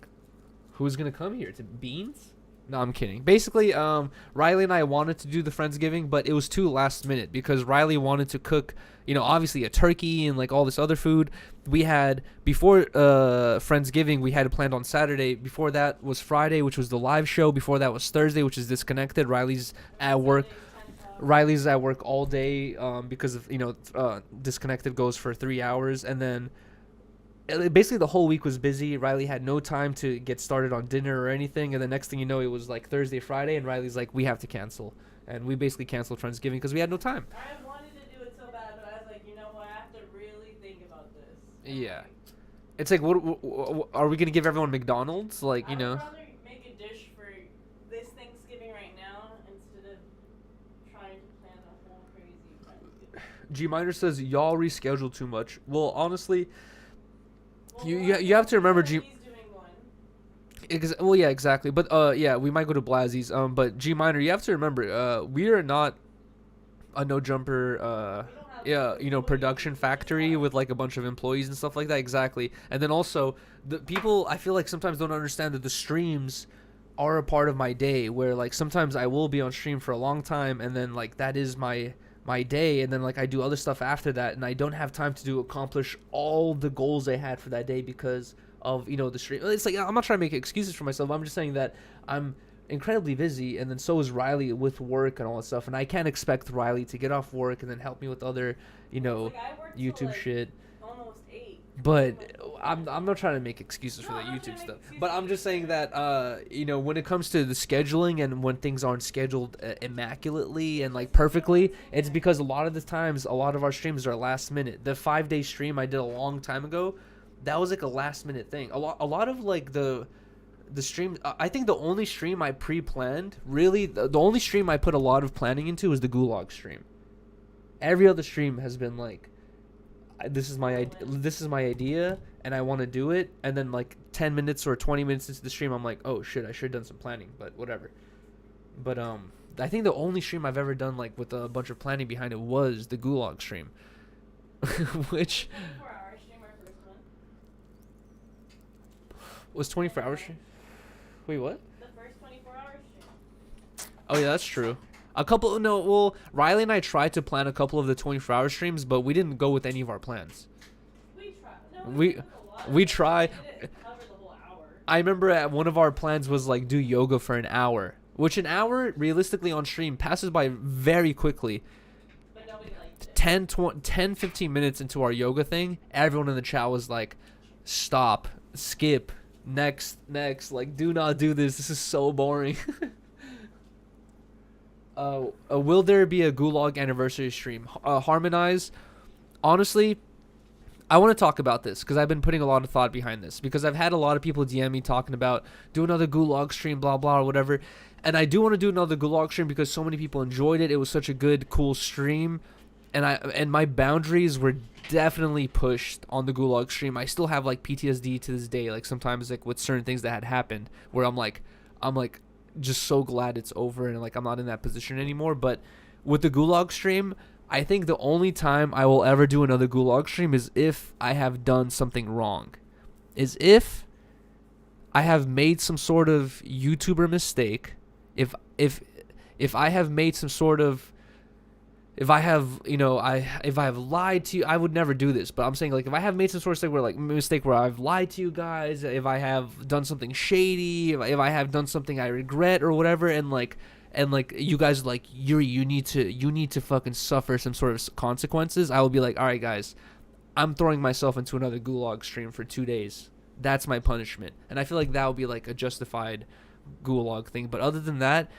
Who's going to come here? To Beans? No, I'm kidding. Basically, Riley and I wanted to do the Friendsgiving, but it was too last minute because Riley wanted to cook, obviously a turkey and like all this other food. We had, before Friendsgiving, we had it planned on Saturday. Before that was Friday, which was the live show. Before that was Thursday, which is disconnected. Riley's at work all day because of, disconnected goes for 3 hours. And then basically the whole week was busy. Riley had no time to get started on dinner or anything, and the next thing you know, it was like Thursday, Friday, and Riley's like, we have to cancel. And we basically canceled Friendsgiving because we had no time. I wanted to do it so bad, but I was like, you know what, I have to really think about this. Yeah. It's like, what are we going to give everyone McDonald's? Like, I would rather make a dish for this Thanksgiving right now instead of trying to plan a whole crazy Thanksgiving. G Miner says, y'all reschedule too much. Well, honestly, you have to remember, G. Well, yeah, exactly. But yeah, we might go to Blazzy's. But G Minor, you have to remember, we are not a no jumper. Production factory with like a bunch of employees and stuff like that. Exactly. And then also, the people, I feel like sometimes don't understand that the streams are a part of my day. Where like sometimes I will be on stream for a long time, and then like that is my day, and then like I do other stuff after that, and I don't have time to accomplish all the goals I had for that day because of the stream. It's like, I'm not trying to make excuses for myself. I'm just saying that I'm incredibly busy, and then so is Riley with work and all that stuff, and I can't expect Riley to get off work and then help me with other YouTube shit. Almost 8. But I'm not trying to make excuses for the YouTube stuff. But I'm just saying that when it comes to the scheduling and when things aren't scheduled immaculately and like perfectly, it's because a lot of the times a lot of our streams are last minute. The 5-day stream I did a long time ago, that was like a last minute thing. A lot of like the stream, I think the only stream I pre-planned, really the only stream I put a lot of planning into was the Gulag stream. Every other stream has been like, this is my idea and I want to do it, and then like 10 minutes or 20 minutes into the stream I'm like, oh shit, I should have done some planning, but whatever. But I think the only stream I've ever done like with a bunch of planning behind it was the Gulag stream. Which 24-hour stream, our first one. was 24-hour stream. Wait, what? The first 24-hour stream. Oh yeah, that's true. Riley and I tried to plan a couple of the 24-hour streams, but we didn't go with any of our plans. We try. I remember at one of our plans was like do yoga for an hour, which an hour realistically on stream passes by very quickly. But nobody 10, 15 minutes into our yoga thing, everyone in the chat was like, stop, skip, next, like, do not do this. This is so boring. Will there be a Gulag anniversary stream? Harmonize. Honestly, I want to talk about this because I've been putting a lot of thought behind this, because I've had a lot of people DM me talking about do another Gulag stream, blah, blah, or whatever. And I do want to do another Gulag stream because so many people enjoyed it. It was such a good, cool stream. And my boundaries were definitely pushed on the Gulag stream. I still have like PTSD to this day, like sometimes like with certain things that had happened where I'm like just so glad it's over and like I'm not in that position anymore. But with the Gulag stream, I think the only time I will ever do another Gulag stream is if I have done something wrong. Is if I have made some sort of YouTuber mistake. If I have made some sort of, if I have, if I have lied to you, I would never do this. But I'm saying, like, if I have made some sort of mistake where I've lied to you guys, if I have done something shady, if I have done something I regret or whatever, and you guys like, you need to fucking suffer some sort of consequences, I will be like, all right, guys, I'm throwing myself into another Gulag stream for 2 days. That's my punishment. And I feel like that would be like a justified Gulag thing. But other than that,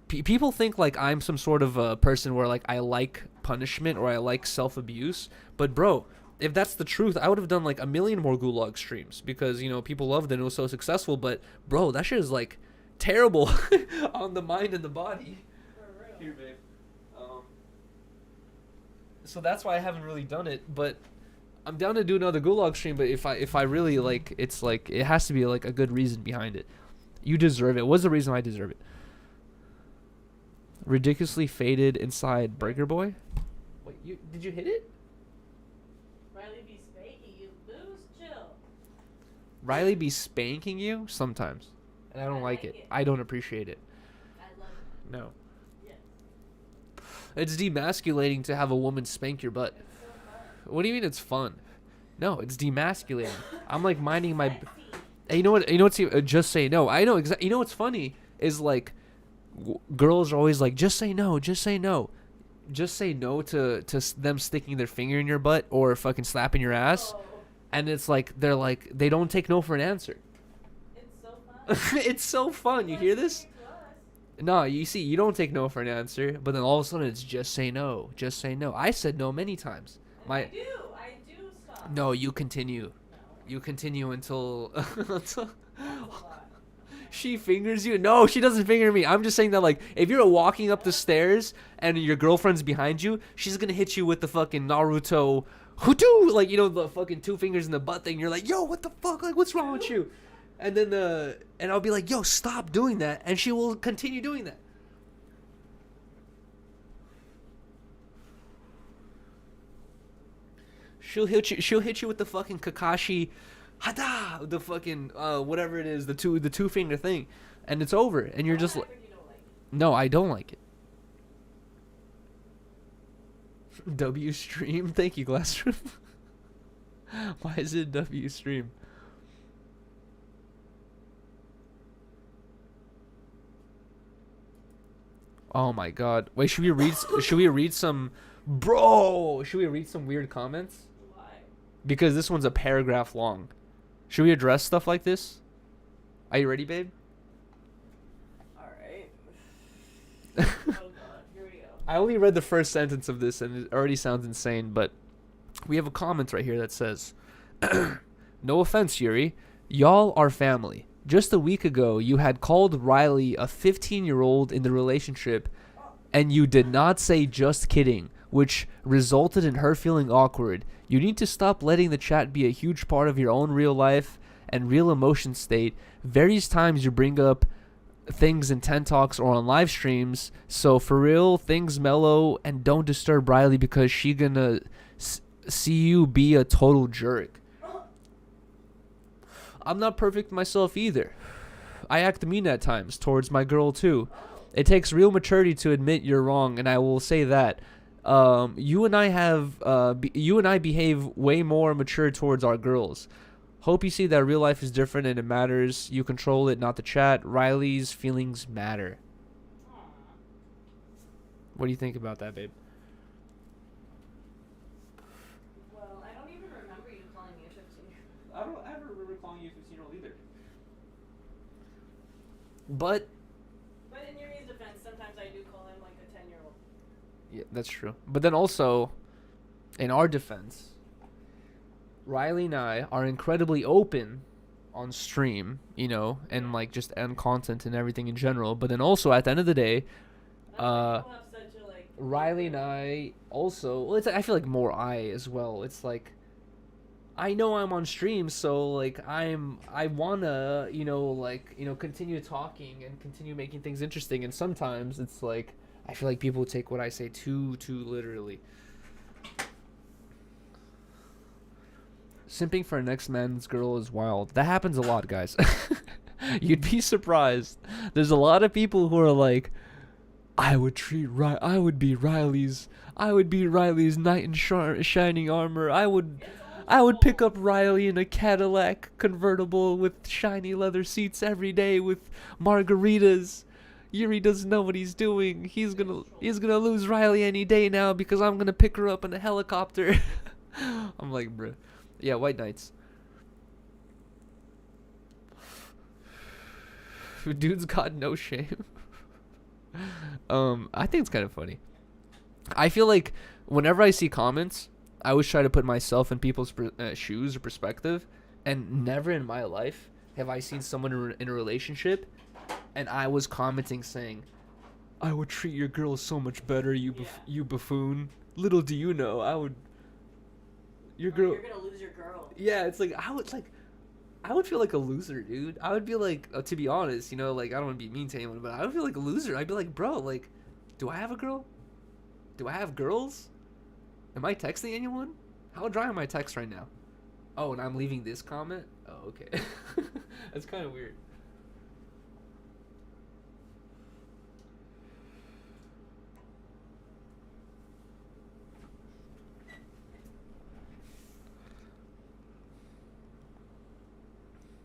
people think like I'm some sort of a person where like I like punishment or I like self-abuse. But bro, if that's the truth, I would have done like a million more Gulag streams because, people loved it and it was so successful. But bro, that shit is like terrible on the mind and the body. For real. Here, babe. So that's why I haven't really done it. But I'm down to do another Gulag stream. But if I really like, it's like it has to be like a good reason behind it. You deserve it. What's the reason I deserve it? Ridiculously faded inside Breaker Boy. Wait, did you hit it? Riley be spanking you. Lose, chill. Riley be spanking you sometimes, and I don't like it. I don't appreciate it. I love it. No. Yes. It's demasculating to have a woman spank your butt. It's so fun. What do you mean it's fun? No, it's demasculating. I'm like minding my. Hey, you know what? Just say no. I know exactly. You know what's funny is like, girls are always like, just say no, just say no, just say no to them sticking their finger in your butt or fucking slapping your ass, and it's like they don't take no for an answer. It's so fun. It's so fun. You hear this? No, you see, you don't take no for an answer, but then all of a sudden it's just say no, just say no. I said no many times. I do stop. No, you continue. You continue until she fingers you. No, she doesn't finger me. I'm just saying that, like, if you're walking up the stairs and your girlfriend's behind you, she's gonna hit you with the fucking Naruto Hutu, like, the fucking 2 fingers in the butt thing. You're like, yo, what the fuck? Like, what's wrong with you? And then and I'll be like, yo, stop doing that, and she will continue doing that. She'll hit you with the fucking Kakashi Hada, the fucking whatever it is, the two finger thing, and it's over, and you're just like, no, I don't like it. W stream, thank you, Glassroom. Why is it W stream? Oh my god. Wait, should we read some weird comments? Why? Because this one's a paragraph long. Should we address stuff like this? Are you ready, babe? Alright. Oh god, here we go. I only read the first sentence of this and it already sounds insane, but we have a comment right here that says, no offense, Yuri. Y'all are family. Just a week ago, you had called Riley a 15-year-old in the relationship, and you did not say just kidding, which resulted in her feeling awkward. You need to stop letting the chat be a huge part of your own real life and real emotion state. Various times you bring up things in 10 Talks or on live streams, so for real, things mellow and don't disturb Riley because she gonna see you be a total jerk. I'm not perfect myself either. I act mean at times towards my girl too. It takes real maturity to admit you're wrong, and I will say that. You and I behave way more mature towards our girls. Hope you see that real life is different and it matters. You control it, not the chat. Riley's feelings matter. What do you think about that, babe? But in Yuri's defense, sometimes I do call him like a 10-year-old. yeah, that's true. But then also, in our defense, Riley and I are incredibly open on stream, you know, and like just end content and everything in general. But then also at the end of the day, That's why people have such a like. Riley and I also, well, it's, I feel like more I as well. It's like, I know I'm on stream, so like I wanna, you know, like, you know, continue talking and continue making things interesting. And sometimes it's like, I feel like people take what I say too literally. Simping for a next man's girl is wild. That happens a lot, guys. You'd be surprised. There's a lot of people who are like, I would be Riley's knight in shining armor. I would pick up Riley in a Cadillac convertible with shiny leather seats every day with margaritas. Yuri doesn't know what he's doing. He's gonna lose Riley any day now because I'm gonna pick her up in a helicopter. I'm like, bruh. Yeah, white knights. Dude's got no shame. I think it's kind of funny. I feel like whenever I see comments, I always try to put myself in people's shoes or perspective, and never in my life have I seen someone in a relationship and I was commenting saying, I would treat your girl so much better, you buffoon. Little do you know, I would... Your girl... You're gonna lose your girl. Yeah, it's like, I would feel like a loser, dude. I would be like, to be honest, you know, like, I don't want to be mean to anyone, but I would feel like a loser. I'd be like, bro, like, do I have a girl? Do I have girls? Am I texting anyone? How dry are my texts right now? Oh, and I'm leaving this comment? Oh, okay. That's kind of weird.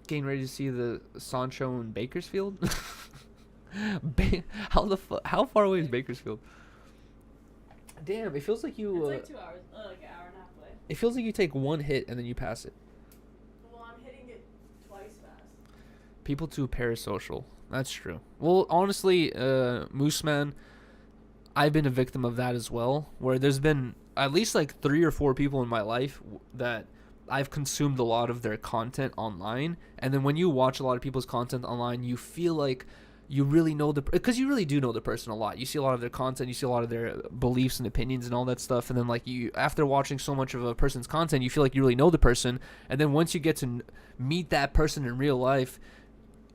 Getting ready to see the Sancho in Bakersfield? How far away is Bakersfield? Damn, it feels like you... It's like 2 hours, like an hour and a half away. It feels like you take one hit and then you pass it. Well, I'm hitting it twice fast. People too parasocial. That's true. Well, honestly, Moose Man, I've been a victim of that as well, where there's been at least like 3 or 4 people in my life that I've consumed a lot of their content online, and then when you watch a lot of people's content online, you feel like you really know because you really do know the person a lot. You see a lot of their content, you see a lot of their beliefs and opinions and all that stuff, and then like you, after watching so much of a person's content, you feel like you really know the person, and then once you get to meet that person in real life,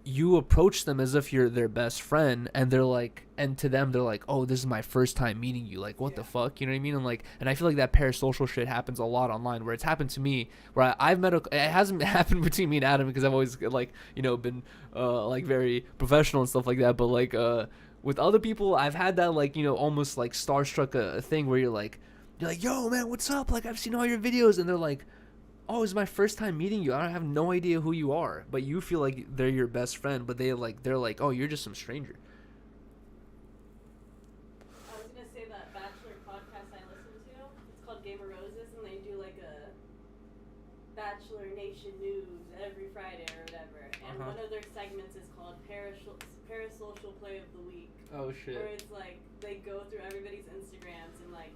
you approach them as if you're their best friend, and they're like, and to them they're like, oh, this is my first time meeting you, like, what the fuck, you know what I mean? And like, and I feel like that parasocial shit happens a lot online, where it's happened to me, where I've met it hasn't happened between me and Adam, because I've always like, you know, been like very professional and stuff like that, but like with other people, I've had that, like, you know, almost like starstruck a thing where you're like, yo man, what's up, like, I've seen all your videos, and they're like, oh, it's my first time meeting you. I have no idea who you are, but you feel like they're your best friend, but they're like, oh, you're just some stranger. I was gonna say that Bachelor podcast I listen to, it's called Game of Roses, and they do like a Bachelor Nation news every Friday or whatever, and one of their segments is called Parasocial Play of the Week. Oh shit. Where it's like they go through everybody's Instagrams and like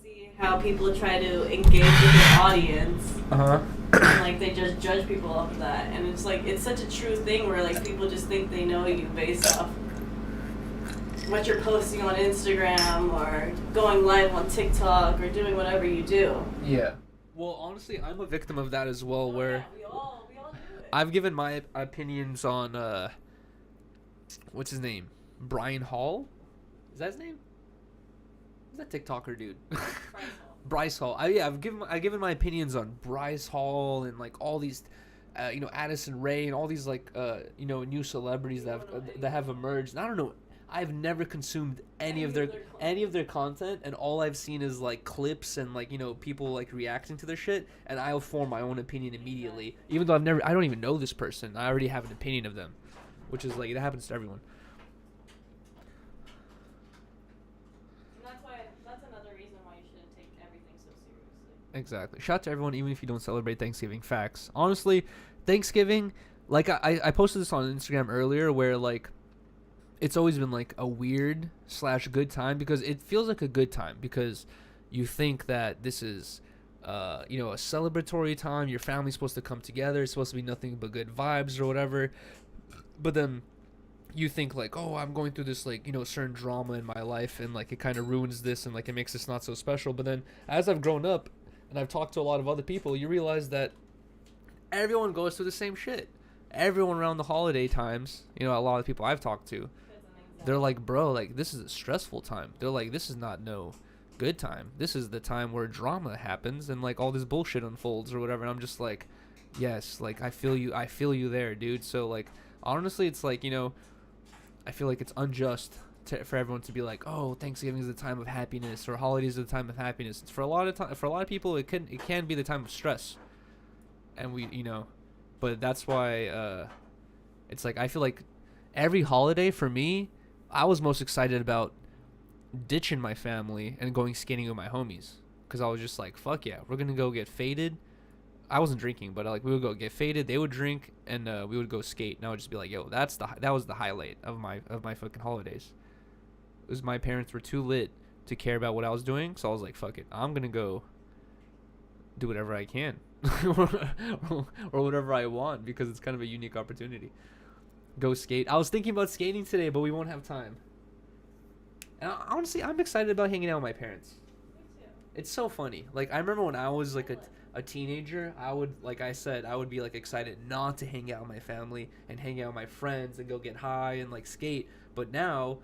see how people try to engage with their audience. And like they just judge people off of that, and it's like, it's such a true thing where like people just think they know you based off what you're posting on Instagram or going live on TikTok or doing whatever you do. Yeah. Well, honestly, I'm a victim of that as well, where Yeah, we all do it. I've given my opinions on what's his name? Brian Hall? Is that his name? Who's that TikToker dude? Bryce Hall. I've given my opinions on Bryce Hall and like all these, you know, Addison Rae and all these like you know, new celebrities that have emerged. And I don't know. I've never consumed any of their content, and all I've seen is like clips and like, you know, people like reacting to their shit, and I'll form my own opinion immediately, even though I don't even know this person. I already have an opinion of them, which is like, that happens to everyone. Exactly. Shout out to everyone, even if you don't celebrate Thanksgiving. Facts. Honestly, Thanksgiving, like I posted this on Instagram earlier, where like it's always been like a weird slash good time, because it feels like a good time because you think that this is you know, a celebratory time, your family's supposed to come together, it's supposed to be nothing but good vibes or whatever. But then you think like, oh, I'm going through this, like, you know, certain drama in my life, and like it kind of ruins this, and like it makes this not so special. But then as I've grown up and I've talked to a lot of other people, you realize that everyone goes through the same shit. Everyone around the holiday times, you know, a lot of people I've talked to, they're like, bro, like, this is a stressful time. They're like, this is not no good time. This is the time where drama happens and like all this bullshit unfolds or whatever. And I'm just like, yes, like I feel you there, dude. So like, honestly, it's like, you know, I feel like it's unjust for everyone to be like, oh, Thanksgiving is the time of happiness, or holidays are the time of happiness. It's for a lot of people, it can be the time of stress. And we, you know, but that's why it's like, I feel like every holiday for me, I was most excited about ditching my family and going skating with my homies, because I was just like, fuck yeah, we're gonna go get faded. I wasn't drinking, but like we would go get faded, they would drink, and we would go skate, and I would just be like, yo, that was the highlight of my fucking holidays. It was, my parents were too lit to care about what I was doing, so I was like, fuck it, I'm gonna go do whatever I can or whatever I want, because it's kind of a unique opportunity. Go skate. I was thinking about skating today, but we won't have time. And honestly, I'm excited about hanging out with my parents. Me too. It's so funny. Like, I remember when I was like a teenager, I would, like I said, I would be like excited not to hang out with my family and hang out with my friends and go get high and like skate. But now,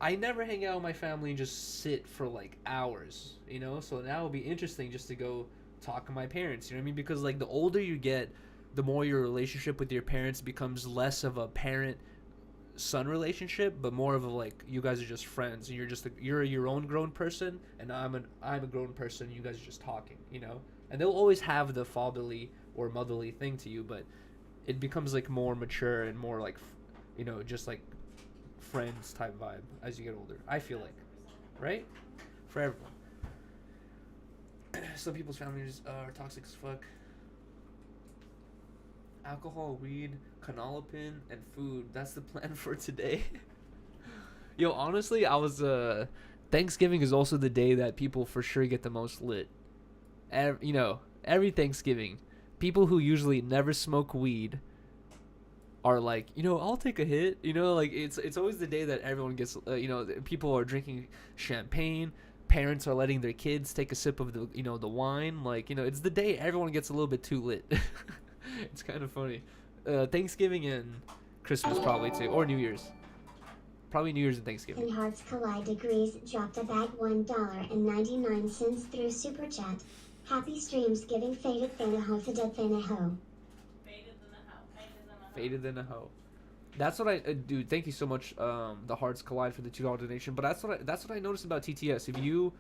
I never hang out with my family and just sit for like hours, you know? So now it'll be interesting just to go talk to my parents, you know what I mean? Because like the older you get, the more your relationship with your parents becomes less of a parent-son relationship, but more of a, like, you guys are just friends, and you're your own grown person, and I'm a grown person, and you guys are just talking, you know? And they'll always have the fatherly or motherly thing to you, but it becomes like more mature and more like, you know, just like friends type vibe as you get older, I feel like, right? For everyone. Some people's families are toxic as fuck. Alcohol, weed, Klonopin, and food. That's the plan for today. Yo, honestly, I was Thanksgiving is also the day that people for sure get the most lit. You know, every Thanksgiving, people who usually never smoke weed are like, you know, I'll take a hit. You know, like it's always the day that everyone gets. You know, people are drinking champagne. Parents are letting their kids take a sip of the, you know, the wine. Like, you know, it's the day everyone gets a little bit too lit. It's kind of funny. Thanksgiving and Christmas probably too, or New Year's. Probably New Year's and Thanksgiving. And Hearts Collide Degrees dropped a bag $1.99 through Super Chat. Happy streams giving faded fana ho faded fana ho. Faded than a hoe. That's what I dude. Thank you so much, the Hearts Collide, for the $2 donation. But that's what I noticed about TTS. If you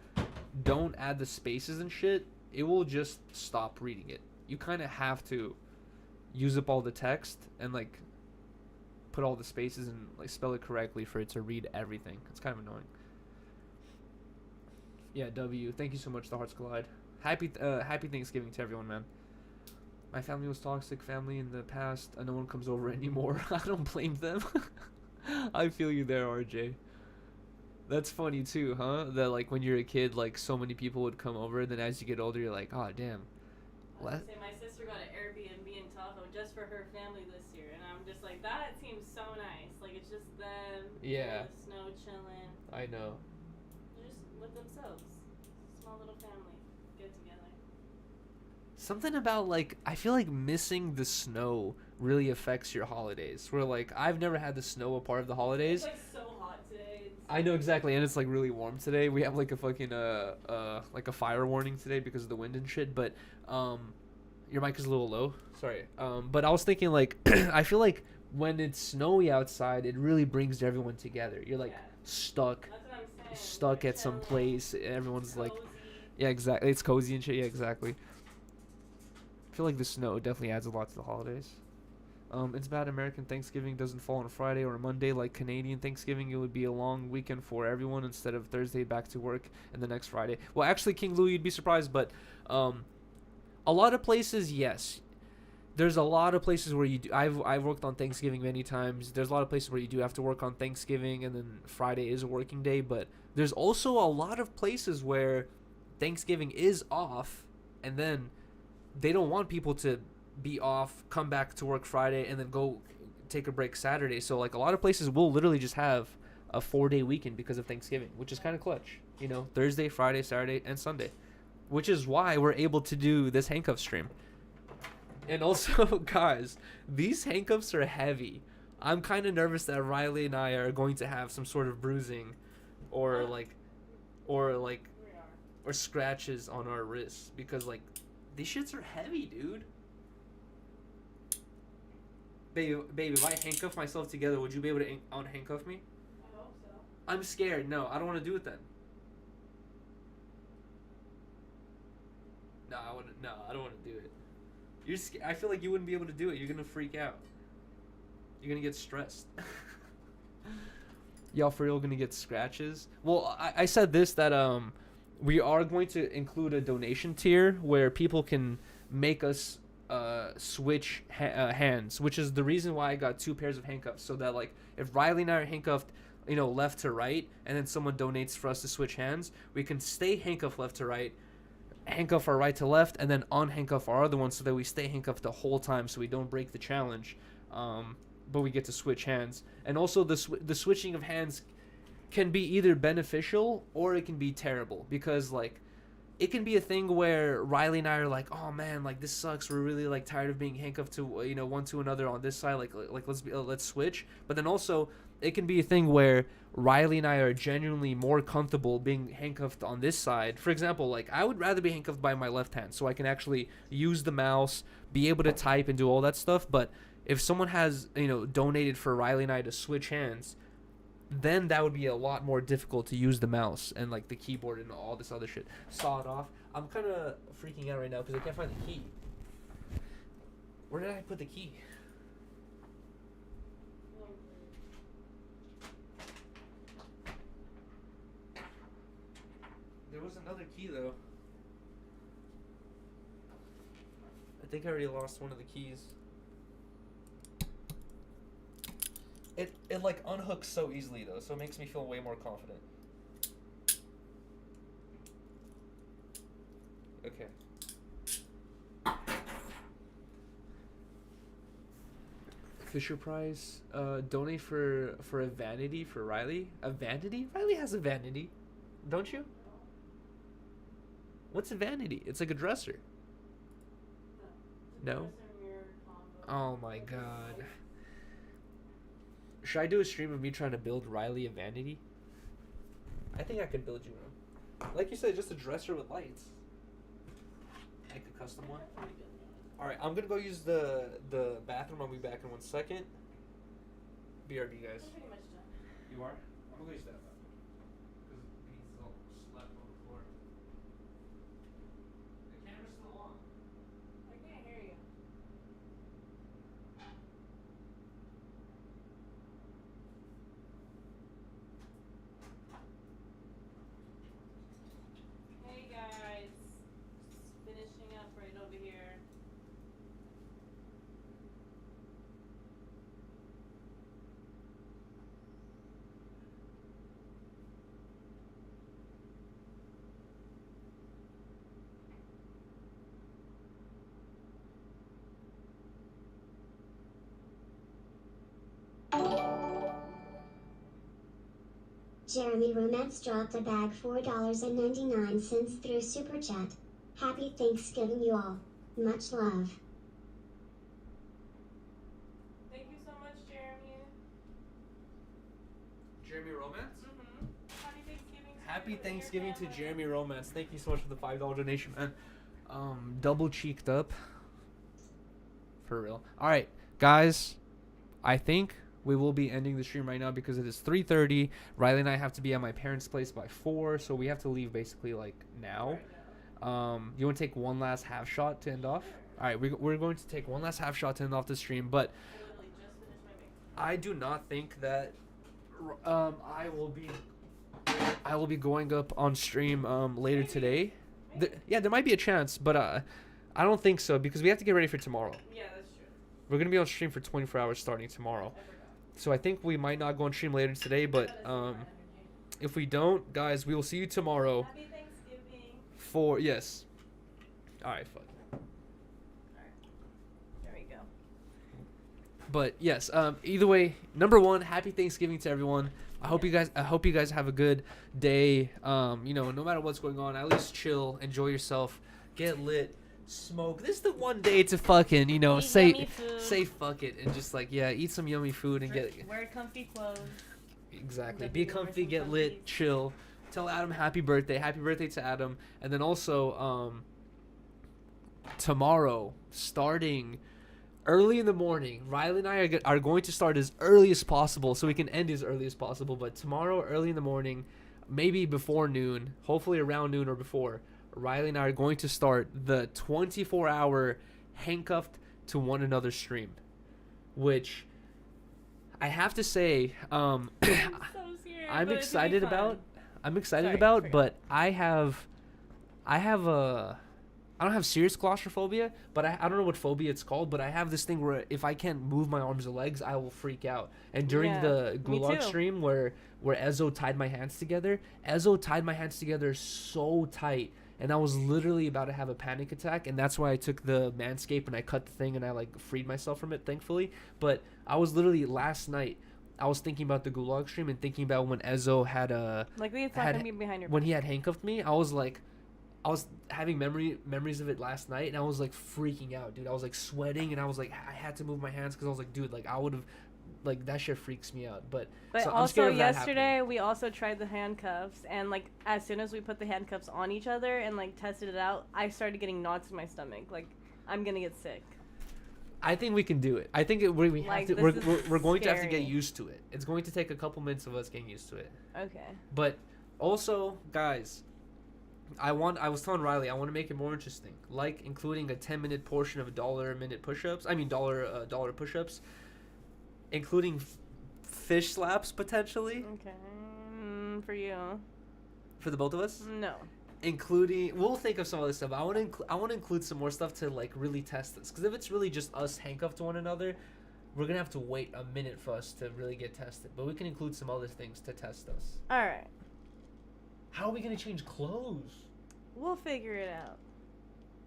don't add the spaces and shit, it will just stop reading it. You kind of have to use up all the text and like put all the spaces and like spell it correctly for it to read everything. It's kind of annoying. Yeah, W. Thank you so much, the Hearts Collide. Happy Thanksgiving to everyone, man. My family was toxic family in the past, and no one comes over anymore. I don't blame them. I feel you there, RJ. That's funny too, huh? That like when you're a kid, like so many people would come over, and then as you get older, you're like, oh damn. I was say my sister got an Airbnb in Tahoe just for her family this year, and I'm just like, that seems so nice. Like, it's just them, Yeah. in the snow chilling. I know. They're just with themselves. Small little family. Get together. Something about like, I feel like missing the snow really affects your holidays. Where like, I've never had the snow a part of the holidays. It's like so hot today. I know exactly, and it's like really warm today. We have like a fucking like a fire warning today because of the wind and shit. But your mic is a little low. Sorry. But I was thinking like, I feel like when it's snowy outside, it really brings everyone together. You're like stuck That's what I'm saying. stuck They're at some chilling, place. Everyone's like, cozy. yeah, exactly. It's cozy and shit. Yeah, exactly. I feel like the snow definitely adds a lot to the holidays. It's bad American Thanksgiving doesn't fall on a Friday or a Monday like Canadian Thanksgiving. It would be a long weekend for everyone instead of Thursday back to work and the next Friday. Well, actually, King Louis, you'd be surprised, but a lot of places, yes. there's a lot of places where you do. I've worked on Thanksgiving many times. There's a lot of places where you do have to work on Thanksgiving, and then Friday is a working day. But there's also a lot of places where Thanksgiving is off, and then they don't want people to be off, come back to work Friday, and then go take a break Saturday. So like a lot of places will literally just have a 4-day weekend because of Thanksgiving, which is kind of clutch. You know, Thursday, Friday, Saturday, and Sunday, which is why we're able to do this handcuff stream. And also, guys, these handcuffs are heavy. I'm kind of nervous that Riley and I are going to have some sort of bruising or scratches on our wrists because like these shits are heavy, dude. Baby, if I handcuff myself together, would you be able to unhandcuff me? I hope so. I'm scared. No, I don't want to do it then. No, I don't want to do it. I feel like you wouldn't be able to do it. You're gonna freak out. You're gonna get stressed. Y'all for real gonna get scratches? Well, I said this that we are going to include a donation tier where people can make us switch hands, which is the reason why I got 2 pairs of handcuffs, so that like if Riley and I are handcuffed, you know, left to right, and then someone donates for us to switch hands, we can stay handcuffed left to right, handcuff our right to left, and then unhandcuff our other one so that we stay handcuffed the whole time so we don't break the challenge, but we get to switch hands. And also the switching of hands can be either beneficial or it can be terrible, because like it can be a thing where Riley and I are like, oh man, like this sucks, we're really like tired of being handcuffed to, you know, one to another on this side, like let's switch. But then also it can be a thing where Riley and I are genuinely more comfortable being handcuffed on this side. For example, like I would rather be handcuffed by my left hand so I can actually use the mouse, be able to type and do all that stuff. But if someone has, you know, donated for Riley and I to switch hands, then that would be a lot more difficult to use the mouse and like the keyboard and all this other shit. Saw it off. I'm kind of freaking out right now because I can't find the key. Where did I put the key? There was another key though. I think I already lost one of the keys. It like unhooks so easily though, so it makes me feel way more confident. Okay. Fisher Price, donate for a vanity for Riley. A vanity? Riley has a vanity, don't you? What's a vanity? It's like a dresser. No? Oh my god. Should I do a stream of me trying to build Riley a vanity? I think I could build you one. Like you said, just a dresser with lights. Like a custom one. Alright, I'm gonna go use the bathroom. I'll be back in 1 second. BRB, guys. You are? I'm gonna go use that bathroom. Because he's all slept on the floor. The camera's still on. I can't hear you. Hey guys, just finishing up right over here. Jeremy Romance dropped a bag $4.99 through Super Chat. Happy Thanksgiving, you all. Much love. Thank you so much, Jeremy. Jeremy Romance? Mm-hmm. Happy Thanksgiving. Happy Thanksgiving to Jeremy Romance. Thank you so much for the $5 donation, man. Double cheeked up. For real. Alright, guys. I think we will be ending the stream right now because it is 3:30. Riley and I have to be at my parents' place by 4, so we have to leave basically like now. You want to take one last half shot to end off? Alright, we're going to take one last half shot to end off the stream, but I literally just finished my makeup. I do not think that I will be going up on stream later today. Yeah, there might be a chance, but I don't think so because we have to get ready for tomorrow. Yeah, that's We're gonna be on stream for 24 hours starting tomorrow. So I think we might not go on stream later today, but if we don't, guys, we will see you tomorrow. Happy Thanksgiving. For yes. All right, fuck. There we go. But yes, either way, number one, happy Thanksgiving to everyone. I hope you guys have a good day. You know, no matter what's going on, at least chill, enjoy yourself, get lit, smoke. This is the one day to fucking, you know, Eat say yummy food. fuck it and just like, yeah, eat some yummy food and Wear comfy clothes. exactly. Definitely Be wear comfy, some get lit, comfies. chill. Tell Adam happy birthday. Happy birthday to Adam. And then also tomorrow, starting early in the morning, Riley and I are going to start as early as possible so we can end as early as possible. But tomorrow, early in the morning, maybe before noon, hopefully around noon or before, Riley and I are going to start the 24-hour handcuffed to one another stream, which I have to say, I'm so scared. I'm but it's gonna be excited fun. about. I'm excited Sorry, about, forgot. but I don't have serious claustrophobia, but I don't know what phobia it's called, but I have this thing where if I can't move my arms or legs, I will freak out. And during Yeah, the me gulag too. stream where Ezo tied my hands together so tight, and I was literally about to have a panic attack, and that's why I took the Manscaped and I cut the thing and I like freed myself from it, thankfully. But I was literally last night, I was thinking about the gulag stream and thinking about when Ezo had Luckily, it's not had- gonna be behind your when back. he had handcuffed me. I was having memories of it last night, and I was like freaking out, dude. I was like sweating, and I was like, I had to move my hands because I was like, dude, like I would have, like that shit freaks me out. But But so I'm also scared of that yesterday we also tried the handcuffs, and like as soon as we put the handcuffs on each other and like tested it out, I started getting knots in my stomach. Like I'm gonna get sick. I think we can do it. I think we have Like, to. this is We're going to have to get scary. used to it. It's going to take a couple minutes of us getting used to it. Okay. But also, guys, I was telling Riley I want to make it more interesting, like including a 10-minute portion of $1 a minute push-ups. I mean dollar push-ups, including fish slaps potentially Okay. For you. for the both of us. No. Including, we'll think of some other stuff. I want to include some more stuff to like really test this. Because if it's really just us handcuffed to one another, we're gonna have to wait a minute for us to really get tested. But we can include some other things to test us. All right. How are we gonna change clothes? We'll figure it out.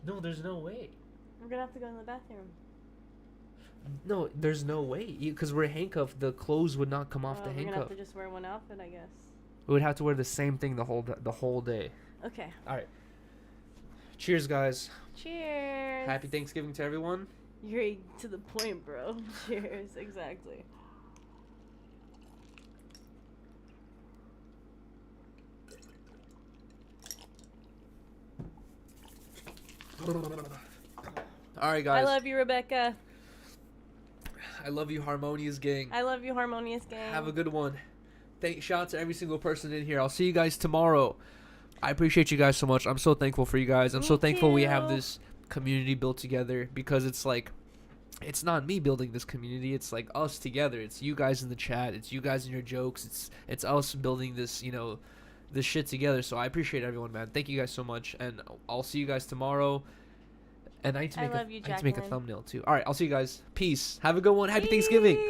No, there's no way. We're gonna have to go in the bathroom. No, there's no way. Because we're handcuffed, the clothes would not come off the We're gonna handcuff. have to just wear one outfit, I guess. We would have to wear the same thing the whole day. Okay. All right. Cheers, guys. Cheers. Happy Thanksgiving to everyone. You're to the point, bro. Cheers. Exactly. All right, guys. I love you, Rebecca. I love you, Harmonious Gang. I love you, Harmonious Gang. Have a good one. Shout out to every single person in here. I'll see you guys tomorrow. I appreciate you guys so much. I'm so thankful for you guys. I'm Me so thankful we have too. this community built together, because it's like, it's not me building this community. It's like us together. It's you guys in the chat. It's you guys in your jokes. It's us building this, you know, this shit together. So I appreciate everyone, man. Thank you guys so much. And I'll see you guys tomorrow. And I need to I make love you, I need to make a Jacqueline. thumbnail too. All right, I'll see you guys. Peace. Have a good one. Happy Thanksgiving.